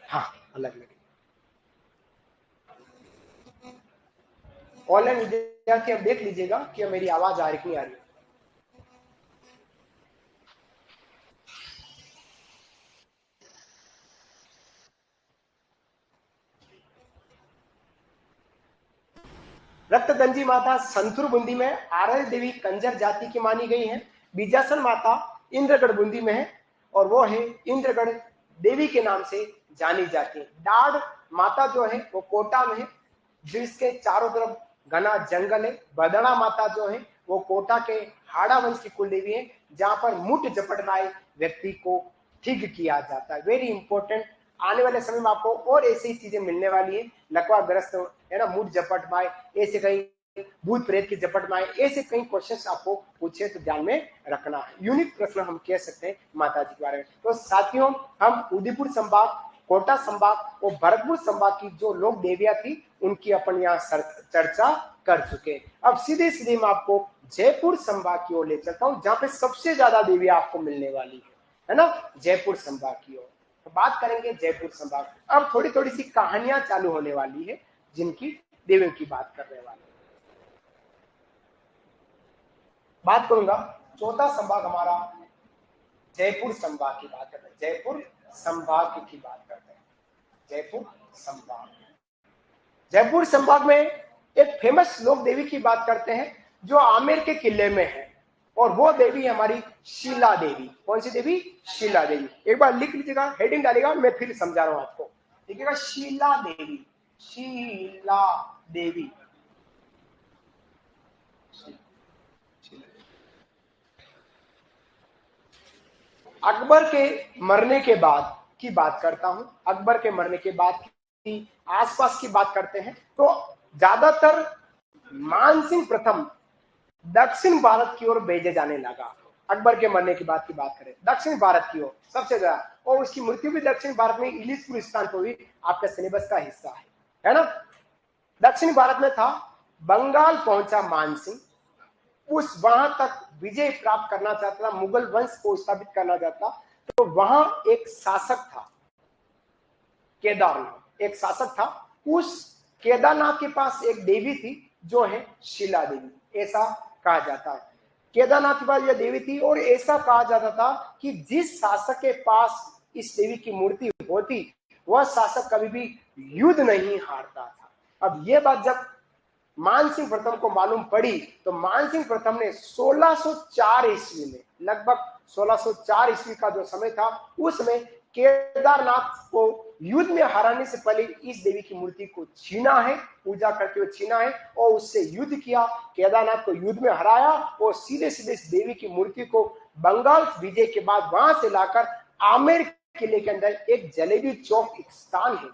हाँ, अलग अलग। ऑनलाइन विद्यार्थी अब देख लीजिएगा कि मेरी आवाज आ रही नहीं आ रही। रक्तगंजी माता संतुर बूंदी में आराध्य देवी कंजर जाति की मानी गई है। बीजासन माता इंद्रगढ़ बूंदी में है और वो है इंद्रगढ़ देवी के नाम से जानी जाती है। डाढ़ माता जो है वो कोटा में है, जिसके चारों तरफ घना जंगल है। बदड़ा माता जो है वो कोटा के हाड़ा वंश की कुल देवी है, जहां पर मुठ झपटनाए व्यक्ति को ठीक किया जाता है। Very important. आने वाले समय में आपको और ऐसी ही चीजें मिलने वाली है। लकवा ग्रस्त है ना, मुठ झपट माए, ऐसे कहीं भूत प्रेत की झपट माए, ऐसे कई क्वेश्चंस आपको पूछे तो ध्यान में रखना है। यूनिक प्रश्न हम कह सकते हैं माता जी के बारे में। तो साथियों, हम उदयपुर संभाग, कोटा संभाग और भरतपुर संभाग की जो लोक देवियां थी उनकी अपन यहाँ चर्चा कर चुके। अब सीधे सीधे मैं आपको जयपुर संभाग की ओर ले चलता हूँ, जहां पे सबसे ज्यादा देवियां आपको मिलने वाली है ना, जयपुर संभाग की ओर। तो बात करेंगे जयपुर संभाग। अब थोड़ी थोड़ी सी कहानियां चालू होने वाली है जिनकी देवियों की बात करने वाले। बात करूंगा चौथा संभाग हमारा जयपुर संभाग की बात करते हैं। जयपुर संभाग की बात करते हैं। जयपुर संभाग, जयपुर संभाग में एक फेमस लोक देवी की बात करते हैं जो आमेर के किले में है, और वो देवी हमारी शीला देवी। कौन सी देवी? शीला देवी। एक बार लिख लीजिएगा, हेडिंग डालेगा, मैं फिर समझा रहा हूं आपको। देखिएगा, शीला देवी, शीला देवी। अकबर के मरने के बाद की बात करता हूं। अकबर के मरने के बाद की आसपास की बात करते हैं तो ज्यादातर मानसिंह प्रथम दक्षिण भारत की ओर भेजे जाने लगा। अकबर के मरने की बात करें दक्षिण भारत की ओर सबसे ज्यादा, और उसकी मृत्यु भी दक्षिण भारत में इलिसपुर स्थान पर हुई। आपके सिलेबस का हिस्सा है ना। दक्षिण भारत में था, बंगाल पहुंचा मानसिंह, उस वहां तक विजय प्राप्त करना चाहता था, मुगल वंश को स्थापित करना चाहता। तो वहां एक शासक था केदारनाथ, एक शासक था। उस केदारनाथ के पास एक देवी थी जो है शिला देवी, ऐसा कहा जाता है। केदारनाथ के बाद यह देवी थी और ऐसा कहा जाता था कि जिस शासक के पास इस देवी की मूर्ति होती वह शासक कभी भी युद्ध नहीं हारता था। अब यह बात जब मानसिंह प्रथम को मालूम पड़ी तो मानसिंह प्रथम ने 1604 ईस्वी में, लगभग 1604 ईस्वी का जो समय था, उसमें केदारनाथ को युद्ध में हराने से पहले इस देवी की मूर्ति को छीना है, पूजा करते हुए छीना है और उससे युद्ध किया, केदारनाथ को युद्ध में हराया और सीधे सीधे इस देवी की मूर्ति को बंगाल विजय के बाद वहां से लाकर आमेर किले के अंदर एक जलेबी चौक एक स्थान है,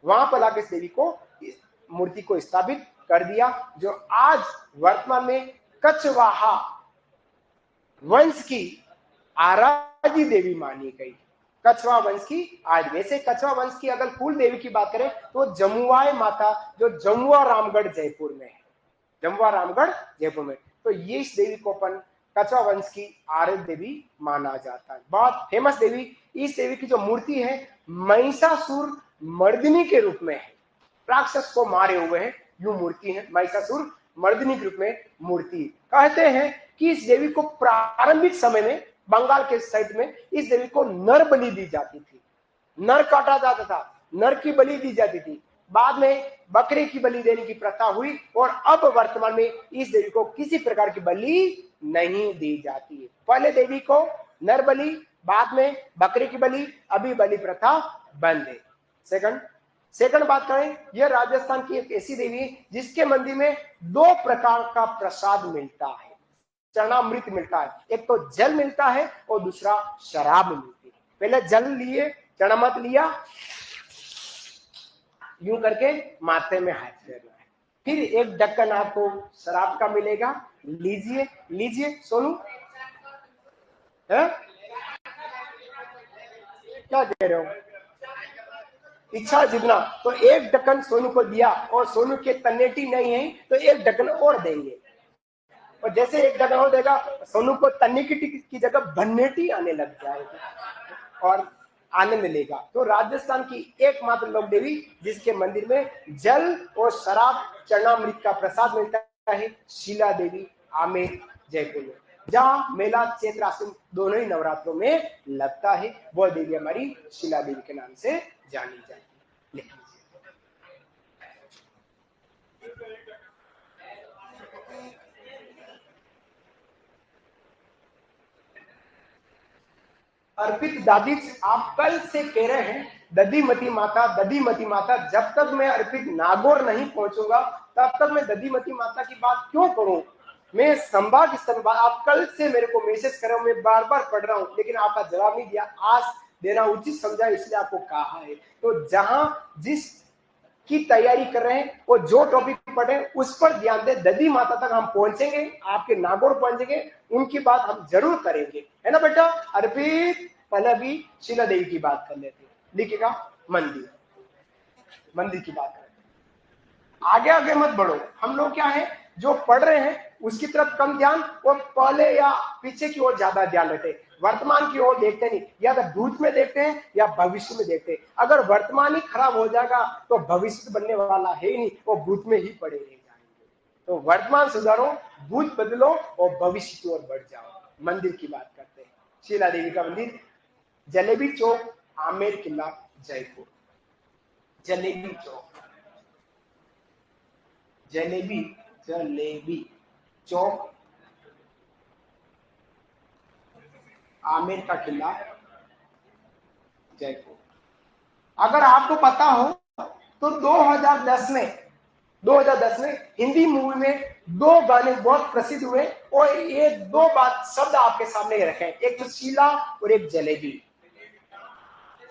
वहां पर लाकर इस देवी को, इस मूर्ति को स्थापित कर दिया, जो आज वर्तमान में कछवाहा वंश की आराध्य देवी मानी गई। कछवा वंश की आज, वैसे कछवा वंश की अगर कुल देवी की बात करें तो जमुआई माता, जो जमुआ रामगढ़ जयपुर में है, जमुआ रामगढ़ जयपुर में, तो ये इस देवी को अपन कछवा वंश की आराध्य देवी माना जाता है। बहुत फेमस देवी, इस देवी की जो मूर्ति है महिषासुर मर्दिनी के रूप में है, राक्षस को मारे हुए है, यूं मूर्ति है, महिषासुर मर्दिनी के रूप में मूर्ति। कहते हैं कि इस देवी को प्रारंभिक समय में बंगाल के साइड में इस देवी को नर बलि दी जाती थी, नर काटा जाता था, नर की बलि दी जाती थी, बाद में बकरे की बलि देने की प्रथा हुई और अब वर्तमान में इस देवी को किसी प्रकार की बलि नहीं दी जाती है। पहले देवी को नर बलि, बाद में बकरे की बलि, अभी बलि प्रथा बंद है। सेकंड बात करें, यह राजस्थान की एक ऐसी देवी है जिसके मंदिर में 2 प्रकार का प्रसाद मिलता है, चरणामृत मिलता है, एक तो जल मिलता है और दूसरा शराब मिलती है। पहले जल लिए, चरणामृत लिया, यूं करके माथे में हाथ फेरना है, फिर एक ढक्कन आपको शराब का मिलेगा, लीजिए लीजिए सोनू, है क्या दे रहे हो, इच्छा जितना, तो एक ढक्कन सोनू को दिया और सोनू के तन्नेटी नहीं है तो एक ढक्कन और देंगे, और जैसे एक ढक्कन और देगा सोनू को तन्ने की जगह भन्नेटी आने लग जाएगी और आनंद लेगा। तो राजस्थान की एकमात्र लोक देवी जिसके मंदिर में जल और शराब चरणामृत का प्रसाद मिलता है, शिला देवी आमेर जयपुर में, जहां मेला चैत्र आश्विन दोनों ही नवरात्रों में लगता है, वह देवी हमारी शिला देवी के नाम से जानी जाती है। अर्पित दादी, आप कल से कह रहे हैं दधीमती माता, दधीमती माता, जब तक मैं अर्पित नागौर नहीं पहुंचूंगा तब तक मैं दधीमती माता की बात क्यों करूं, मैं संभाग स्तंभ, आप कल से मेरे को मैसेज कर रहे हो, मैं बार बार पढ़ रहा हूं लेकिन आपका जवाब नहीं दिया, आज देना उचित समझा इसलिए आपको कहा है। तो जहां जिस की तैयारी कर रहे हैं वो जो टॉपिक पढ़े उस पर ध्यान दें, दधी माता तक हम पहुंचेंगे, आपके नागौर पहुंचेंगे, उनकी बात हम जरूर करेंगे, है ना बेटा। अर्पित, पहले भी शिला देवी की बात कर लेते हैं, लिखेगा मंदिर, मंदिर की बात करें, आगे आगे मत बढ़ो, हम लोग क्या है जो पढ़ रहे हैं उसकी तरफ कम ध्यान और पहले या पीछे की ओर ज्यादा ध्यान देते हैं, वर्तमान की ओर देखते नहीं, या तो भूत में देखते हैं या भविष्य में देखते हैं। अगर वर्तमान ही खराब हो जाएगा तो भविष्य बनने वाला है ही नहीं, वो भूत में ही पड़े रह जाएंगे। तो वर्तमान सुधारो, भूत बदलो और भविष्य की ओर बढ़ जाओ। मंदिर की बात करते हैं, शिला देवी का मंदिर, जलेबी चौक, आमेर किला, जयपुर। जलेबी चौक, जलेबी चौक, आमेर का किला, जयपुर। अगर आपको पता हो तो 2010 में हिंदी मूवी में 2 गाने बहुत प्रसिद्ध हुए और ये 2 बात शब्द आपके सामने रखे, एक तो शीला और एक जलेबी,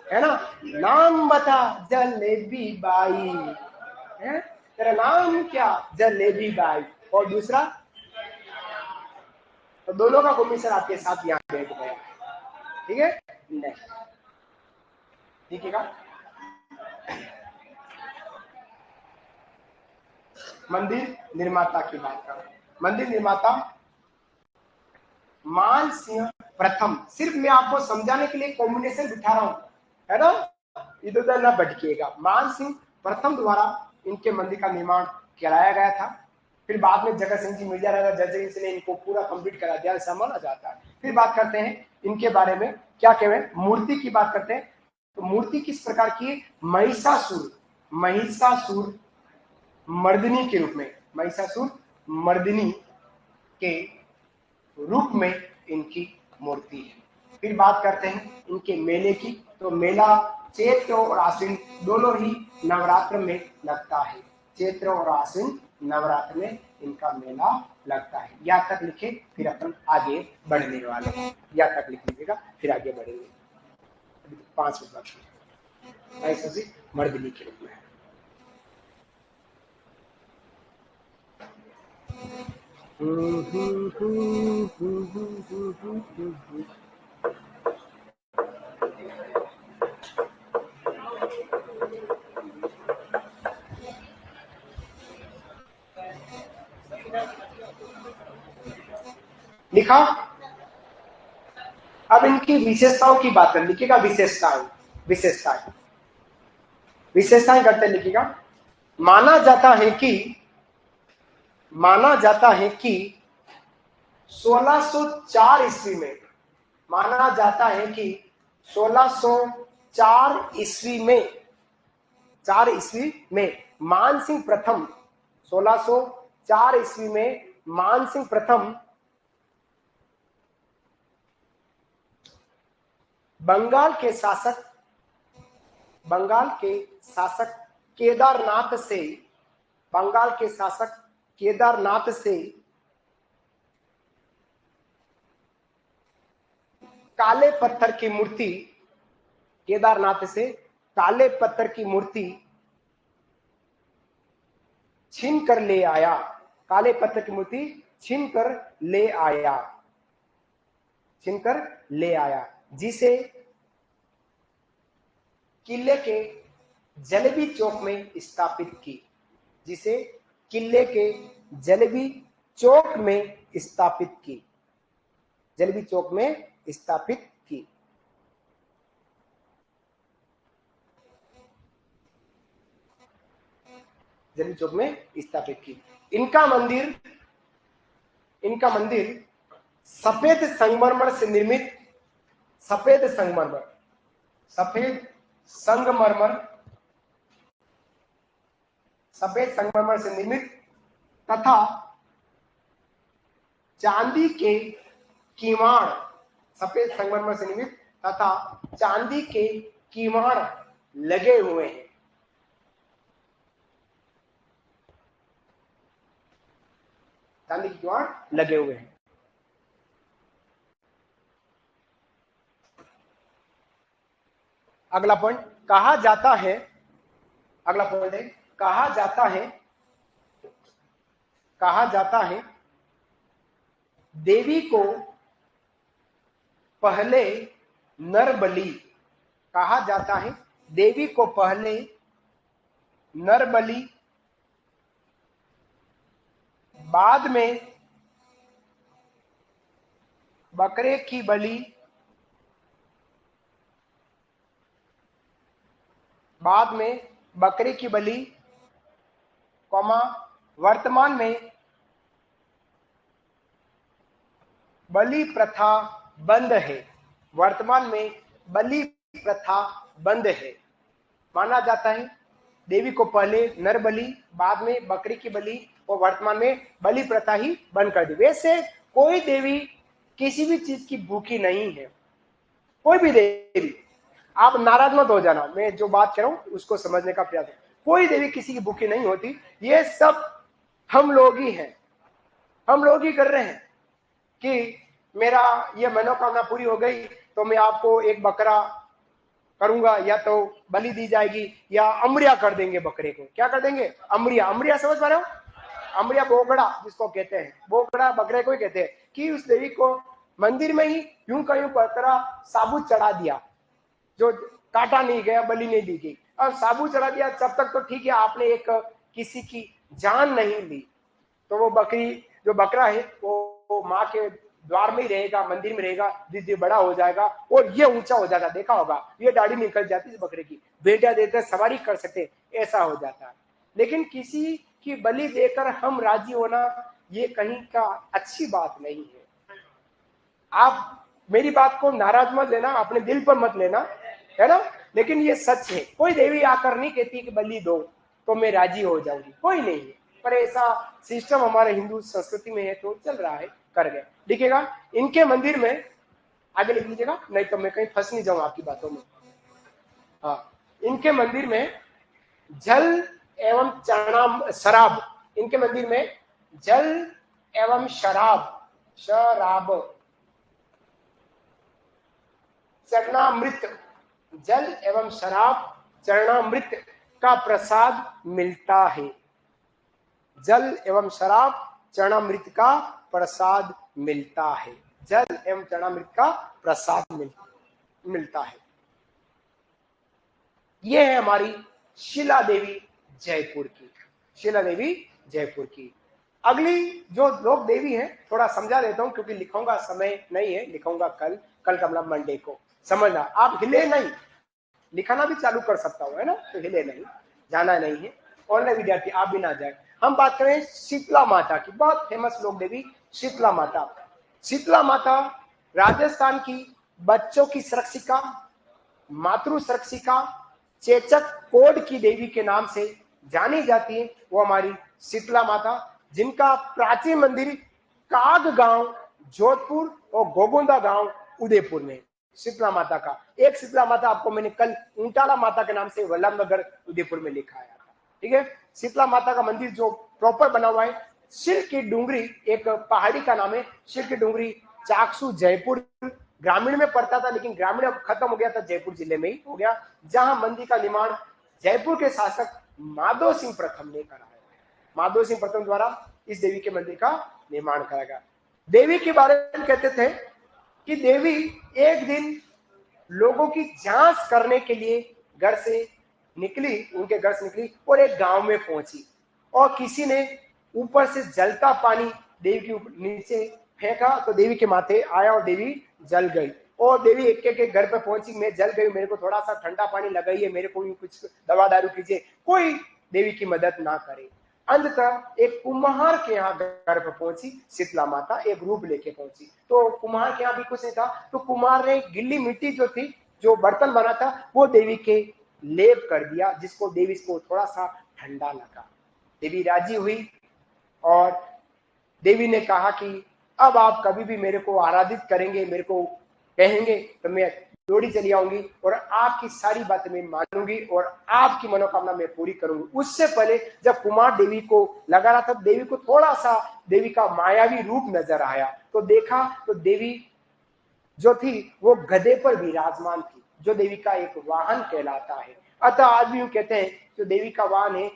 है ना। नाम बता जलेबी बाई, है तेरा नाम क्या, जलेबी बाई, और दूसरा, तो दोनों का कॉम्बिनेशन आपके साथ यहाँ बैठ गया, ठीक है। नेक्स्ट, ठीक है। मंदिर निर्माता की बात करें, मंदिर निर्माता मान सिंह प्रथम, सिर्फ मैं आपको समझाने के लिए कॉम्बिनेशन बिठा रहा हूं, है ना, इधर उधर ना भटकिएगा। मान सिंह प्रथम द्वारा इनके मंदिर का निर्माण कराया गया था। फिर बाद में जगत सिंह जी मिर्जा राजा जज ने इनको पूरा कंप्लीट करा दिया, ऐसा माना जाता है। फिर बात करते हैं इनके बारे में, क्या कहते हैं, मूर्ति की बात करते हैं। तो मूर्ति किस प्रकार की, महिषासुर मर्दिनी के रूप में, महिषासुर मर्दिनी के रूप में इनकी मूर्ति है। फिर बात करते हैं इनके मेले की। तो मेला चैत्र और आश्विन दोनों ही नवरात्र में लगता है। चैत्र और आश्विन नवरात्र में इनका मेला लगता है। यहाँ तक लिखे, फिर अपन आगे बढ़ने वाले हैं। यहाँ तक लिख लीजिएगा, फिर आगे बढ़ेंगे। 5 मिनट बाद ऐसे मर्दिनी के रूप में। लिखा। अब इनकी विशेषताओं की बात कर, लिखिएगा विशेषताएं करते लिखिएगा। माना जाता है कि 1604 ईस्वी में, माना जाता है कि 1604 ईस्वी में, 4 ईस्वी में मानसिंह प्रथम, 1604 ईस्वी में मानसिंह प्रथम बंगाल के शासक केदारनाथ से, बंगाल के शासक केदारनाथ से काले पत्थर की मूर्ति, केदारनाथ से काले पत्थर की मूर्ति छीन कर ले आया, काले पत्थर की मूर्ति छीन कर ले आया, जिसे किले के जलेबी चौक में स्थापित की, जिसे किले के जलेबी चौक में स्थापित की, जलेबी चौक में स्थापित की। जलेबी चौक में स्थापित की। इनका मंदिर सफेद संगमरमर से निर्मित, सफेद संगमरमर से निर्मित तथा चांदी के कीवाड़, सफेद संगमरमर से निर्मित तथा चांदी के कीवाड़ लगे हुए हैं। चांदी के कीवाड़ लगे हुए हैं। अगला पॉइंट, कहा जाता है, अगला पॉइंट है, कहा जाता है देवी को पहले नर बलि, कहा जाता है देवी को पहले नर बलि, बाद में बकरे की बलि, बाद में बकरे की बलि, वर्तमान में बलि प्रथा बंद है, वर्तमान में बलि प्रथा बंद है। माना जाता है देवी को पहले नर बलि, बाद में बकरी की बलि और वर्तमान में बलि प्रथा ही बंद कर दी। वैसे कोई देवी किसी भी चीज की भूखी नहीं है, कोई भी देवी, आप नाराज मत हो जाना, मैं जो बात कर रहा हूं उसको समझने का प्रयास है। कोई देवी किसी की भूखी नहीं होती, ये सब हम लोग ही हैं, हम लोग ही कर रहे हैं कि मेरा ये मनोकामना पूरी हो गई तो मैं आपको एक बकरा करूंगा, या तो बलि दी जाएगी या अमरिया कर देंगे बकरे को। क्या कर देंगे? अमरिया समझ पा रहे हो? अमरिया बोगड़ा जिसको कहते हैं, बोगड़ा बकरे को ही कहते हैं, कि उस देवी को मंदिर में ही यूं का यूं बकरा साबुत चढ़ा दिया, जो काटा नहीं गया, बलि नहीं दी गई, और साबुत चढ़ा दिया जब तक तो ठीक है, आपने एक किसी की जान नहीं ली, तो वो बकरी जो बकरा है वो माँ के द्वार में ही रहेगा, मंदिर में रहेगा, धीरे धीरे बड़ा हो जाएगा और ये ऊंचा हो जाता। देखा होगा, ये दाढ़ी निकल जाती है बकरे की, बेटा देते सवारी कर सकते, ऐसा हो जाता है। लेकिन किसी कि बलि देकर हम राजी होना ये कहीं का अच्छी बात नहीं है। आप मेरी बात को नाराज मत लेना, अपने दिल पर मत लेना, है ना, लेकिन ये सच है। कोई देवी आकर नहीं कहती कि बलि दो तो मैं राजी हो जाऊंगी, कोई नहीं है। पर ऐसा सिस्टम हमारे हिंदू संस्कृति में है तो चल रहा है, कर गए। लिखेगा इनके मंदिर में, आगे लिख लीजिएगा नहीं तो मैं कहीं फंस नहीं जाऊं आपकी बातों में। हाँ, इनके मंदिर में जल एवं शराब, इनके मंदिर में जल एवं शराब चरणामृत, जल एवं शराब चरणामृत का प्रसाद मिलता है। जल एवं शराब चरणामृत का प्रसाद मिलता है। जल एवं चरणामृत का प्रसाद मिलता है। यह है हमारी शिला देवी जयपुर की, शिला देवी जयपुर की। अगली जो लोक देवी है थोड़ा समझा देता हूं क्योंकि लिखूंगा, समय नहीं है, लिखूंगा कल का मतलब मंडे को। समझना, आप हिले नहीं, लिखाना भी चालू कर सकता हूं, है ना, तो हिले नहीं, जाना नहीं है। ऑनलाइन विद्यार्थी आप भी ना जाए। हम बात करें शीतला माता की, बहुत फेमस लोक देवी शीतला माता। शीतला माता राजस्थान की बच्चों की सुरक्षिका, मातृ सुरक्षिका, चेचक कोड की देवी के नाम से जानी जाती है। वो हमारी शीतला माता, जिनका प्राचीन मंदिर काग गांव जोधपुर और गोगुंदा गांव उदयपुर में। शीतला माता का एक शीतला माता आपको मैंने कल ऊंटाला माता के नाम से वल्लभनगर उदयपुर में लिखाया था, ठीक है। शीतला माता का मंदिर जो प्रॉपर बना हुआ है, सिर की डूंगरी, एक पहाड़ी का नाम है सिर की डूंगरी, चाकसू जयपुर ग्रामीण में पड़ता था, लेकिन ग्रामीण अब खत्म हो गया था, जयपुर जिले में ही हो गया, जहां मंदिर का निर्माण जयपुर के शासक माधो सिंह प्रथम ने कराया। माधो सिंह प्रथम द्वारा इस देवी के मंदिर का निर्माण कराया गया। देवी के बारे में कहते थे कि देवी एक दिन लोगों की जांच करने के लिए घर से निकली, उनके घर से निकली और एक गांव में पहुंची, और किसी ने ऊपर से जलता पानी देवी के नीचे फेंका तो देवी के माथे आया और देवी जल गई। और देवी एक एक घर पे पहुंची, मैं जल गई, मेरे को थोड़ा सा ठंडा पानी लगाइए, मेरे को भी कुछ दवा दारू कीजिए, कोई देवी की मदद ना करे। अंततः एक कुम्हार के यहाँ घर पर पहुंची शीतला माता, एक रूप लेके पहुंची। तो कुम्हार के यहाँ भी कुछ नहीं था, तो कुम्हार ने गिल्ली मिट्टी जो थी, जो बर्तन बना था, वो देवी के लेप कर दिया, जिसको देवी को थोड़ा सा ठंडा लगा। देवी राजी हुई और देवी ने कहा कि अब आप कभी भी मेरे को आराधित करेंगे, मेरे को कहेंगे तो मैं दौड़ी चली आऊंगी और आपकी सारी बातें मैं मानूंगी और आपकी मनोकामना मैं पूरी करूंगी। उससे पहले जब कुमार देवी को लगा रहा था, देवी को थोड़ा सा देवी का मायावी रूप नजर आया, तो देखा तो देवी जो थी वो गधे पर विराजमान थी, जो देवी का एक वाहन कहलाता है। अतः आज भी कहते हैं जो देवी का वाहन है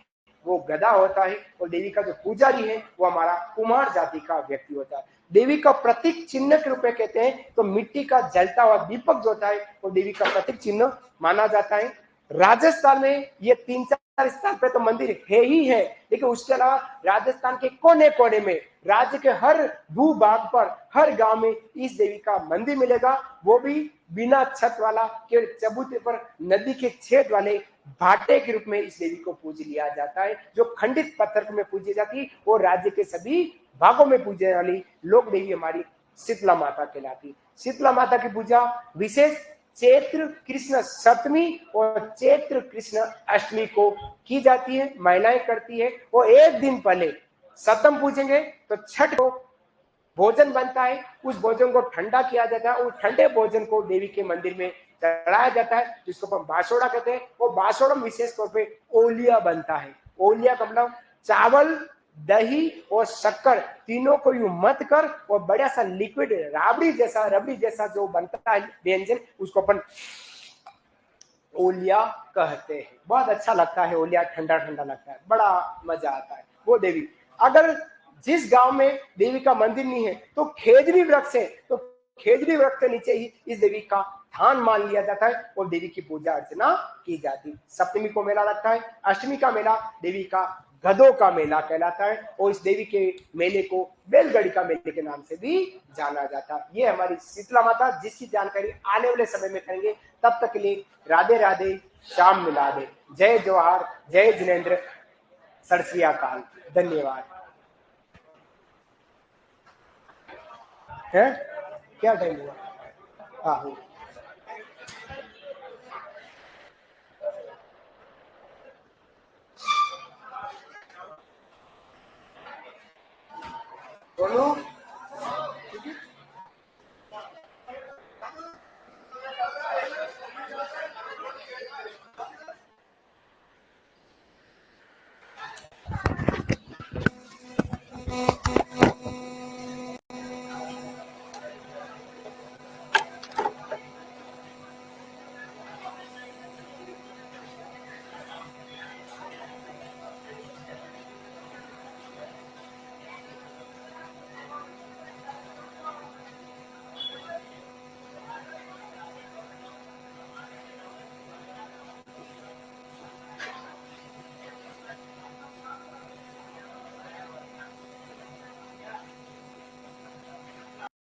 वो गधा होता है, और देवी का जो पुजारी है वो हमारा कुमार जाति का व्यक्ति होता है। देवी का प्रतीक चिन्ह के रूप में कहते हैं तो मिट्टी का जलता हुआ दीपक जो होता है वो देवी का प्रतीक चिन्ह माना जाता है। राजस्थान में ये 3-4 स्थान पे तो मंदिर है ही है, लेकिन उसके अलावा राजस्थान के कोने कोने में, राज्य के हर भूभाग पर, हर गांव में इस देवी का मंदिर मिलेगा, वो भी बिना छत वाला, केवल चबूतरे पर नदी के छेद वाले भाटे के रूप में इस देवी को पूज लिया जाता है, जो खंडित पत्थर में पूजी जाती है। और राज्य के सभी भागों में पूजने वाली लोक देवी हमारी शीतला माता कहलाती। शीतला माता की पूजा विशेष चैत्र कृष्ण सप्तमी और चैत्र कृष्ण अष्टमी को की जाती है, महिलाएं करती है। और एक दिन पहले सप्तम पूजेंगे तो छठ को भोजन बनता है, उस भोजन को ठंडा किया जाता है, उस ठंडे भोजन को देवी के मंदिर में चढ़ाया जाता है, जिसको हम बासोड़ा कहते हैं। और बासोड़ा में विशेष तौर पे ओलिया बनता है। ओलिया का मतलब चावल, दही और शक्कर तीनों को यूं मत कर और बड़ा सा लिक्विड रबड़ी जैसा जो बनता है व्यंजन, उसको अपन ओलिया कहते हैं। बहुत अच्छा लगता है ओलिया, ठंडा ठंडा लगता है, बड़ा मजा आता है। वो देवी, अगर जिस गांव में देवी का मंदिर नहीं है तो खेजड़ी वृक्ष है, तो खेजड़ी वृक्ष के नीचे ही इस देवी का थान मान लिया जाता है और देवी की पूजा अर्चना की जाती है। सप्तमी को मेला लगता है, अष्टमी का मेला देवी का गधों का मेला कहलाता है, और इस देवी के मेले को बैलगाड़ी का मेले के नाम से भी जाना जाता है। ये हमारी शीतला माता, जिसकी जानकारी आने वाले समय में करेंगे। तब तक के लिए राधे राधे, शाम मिला दे। जय जवाहर, जय जिनेंद्र, सत श्री अकाल, धन्यवाद। है क्या टाइम हुआ? हाँ हो। बोलो।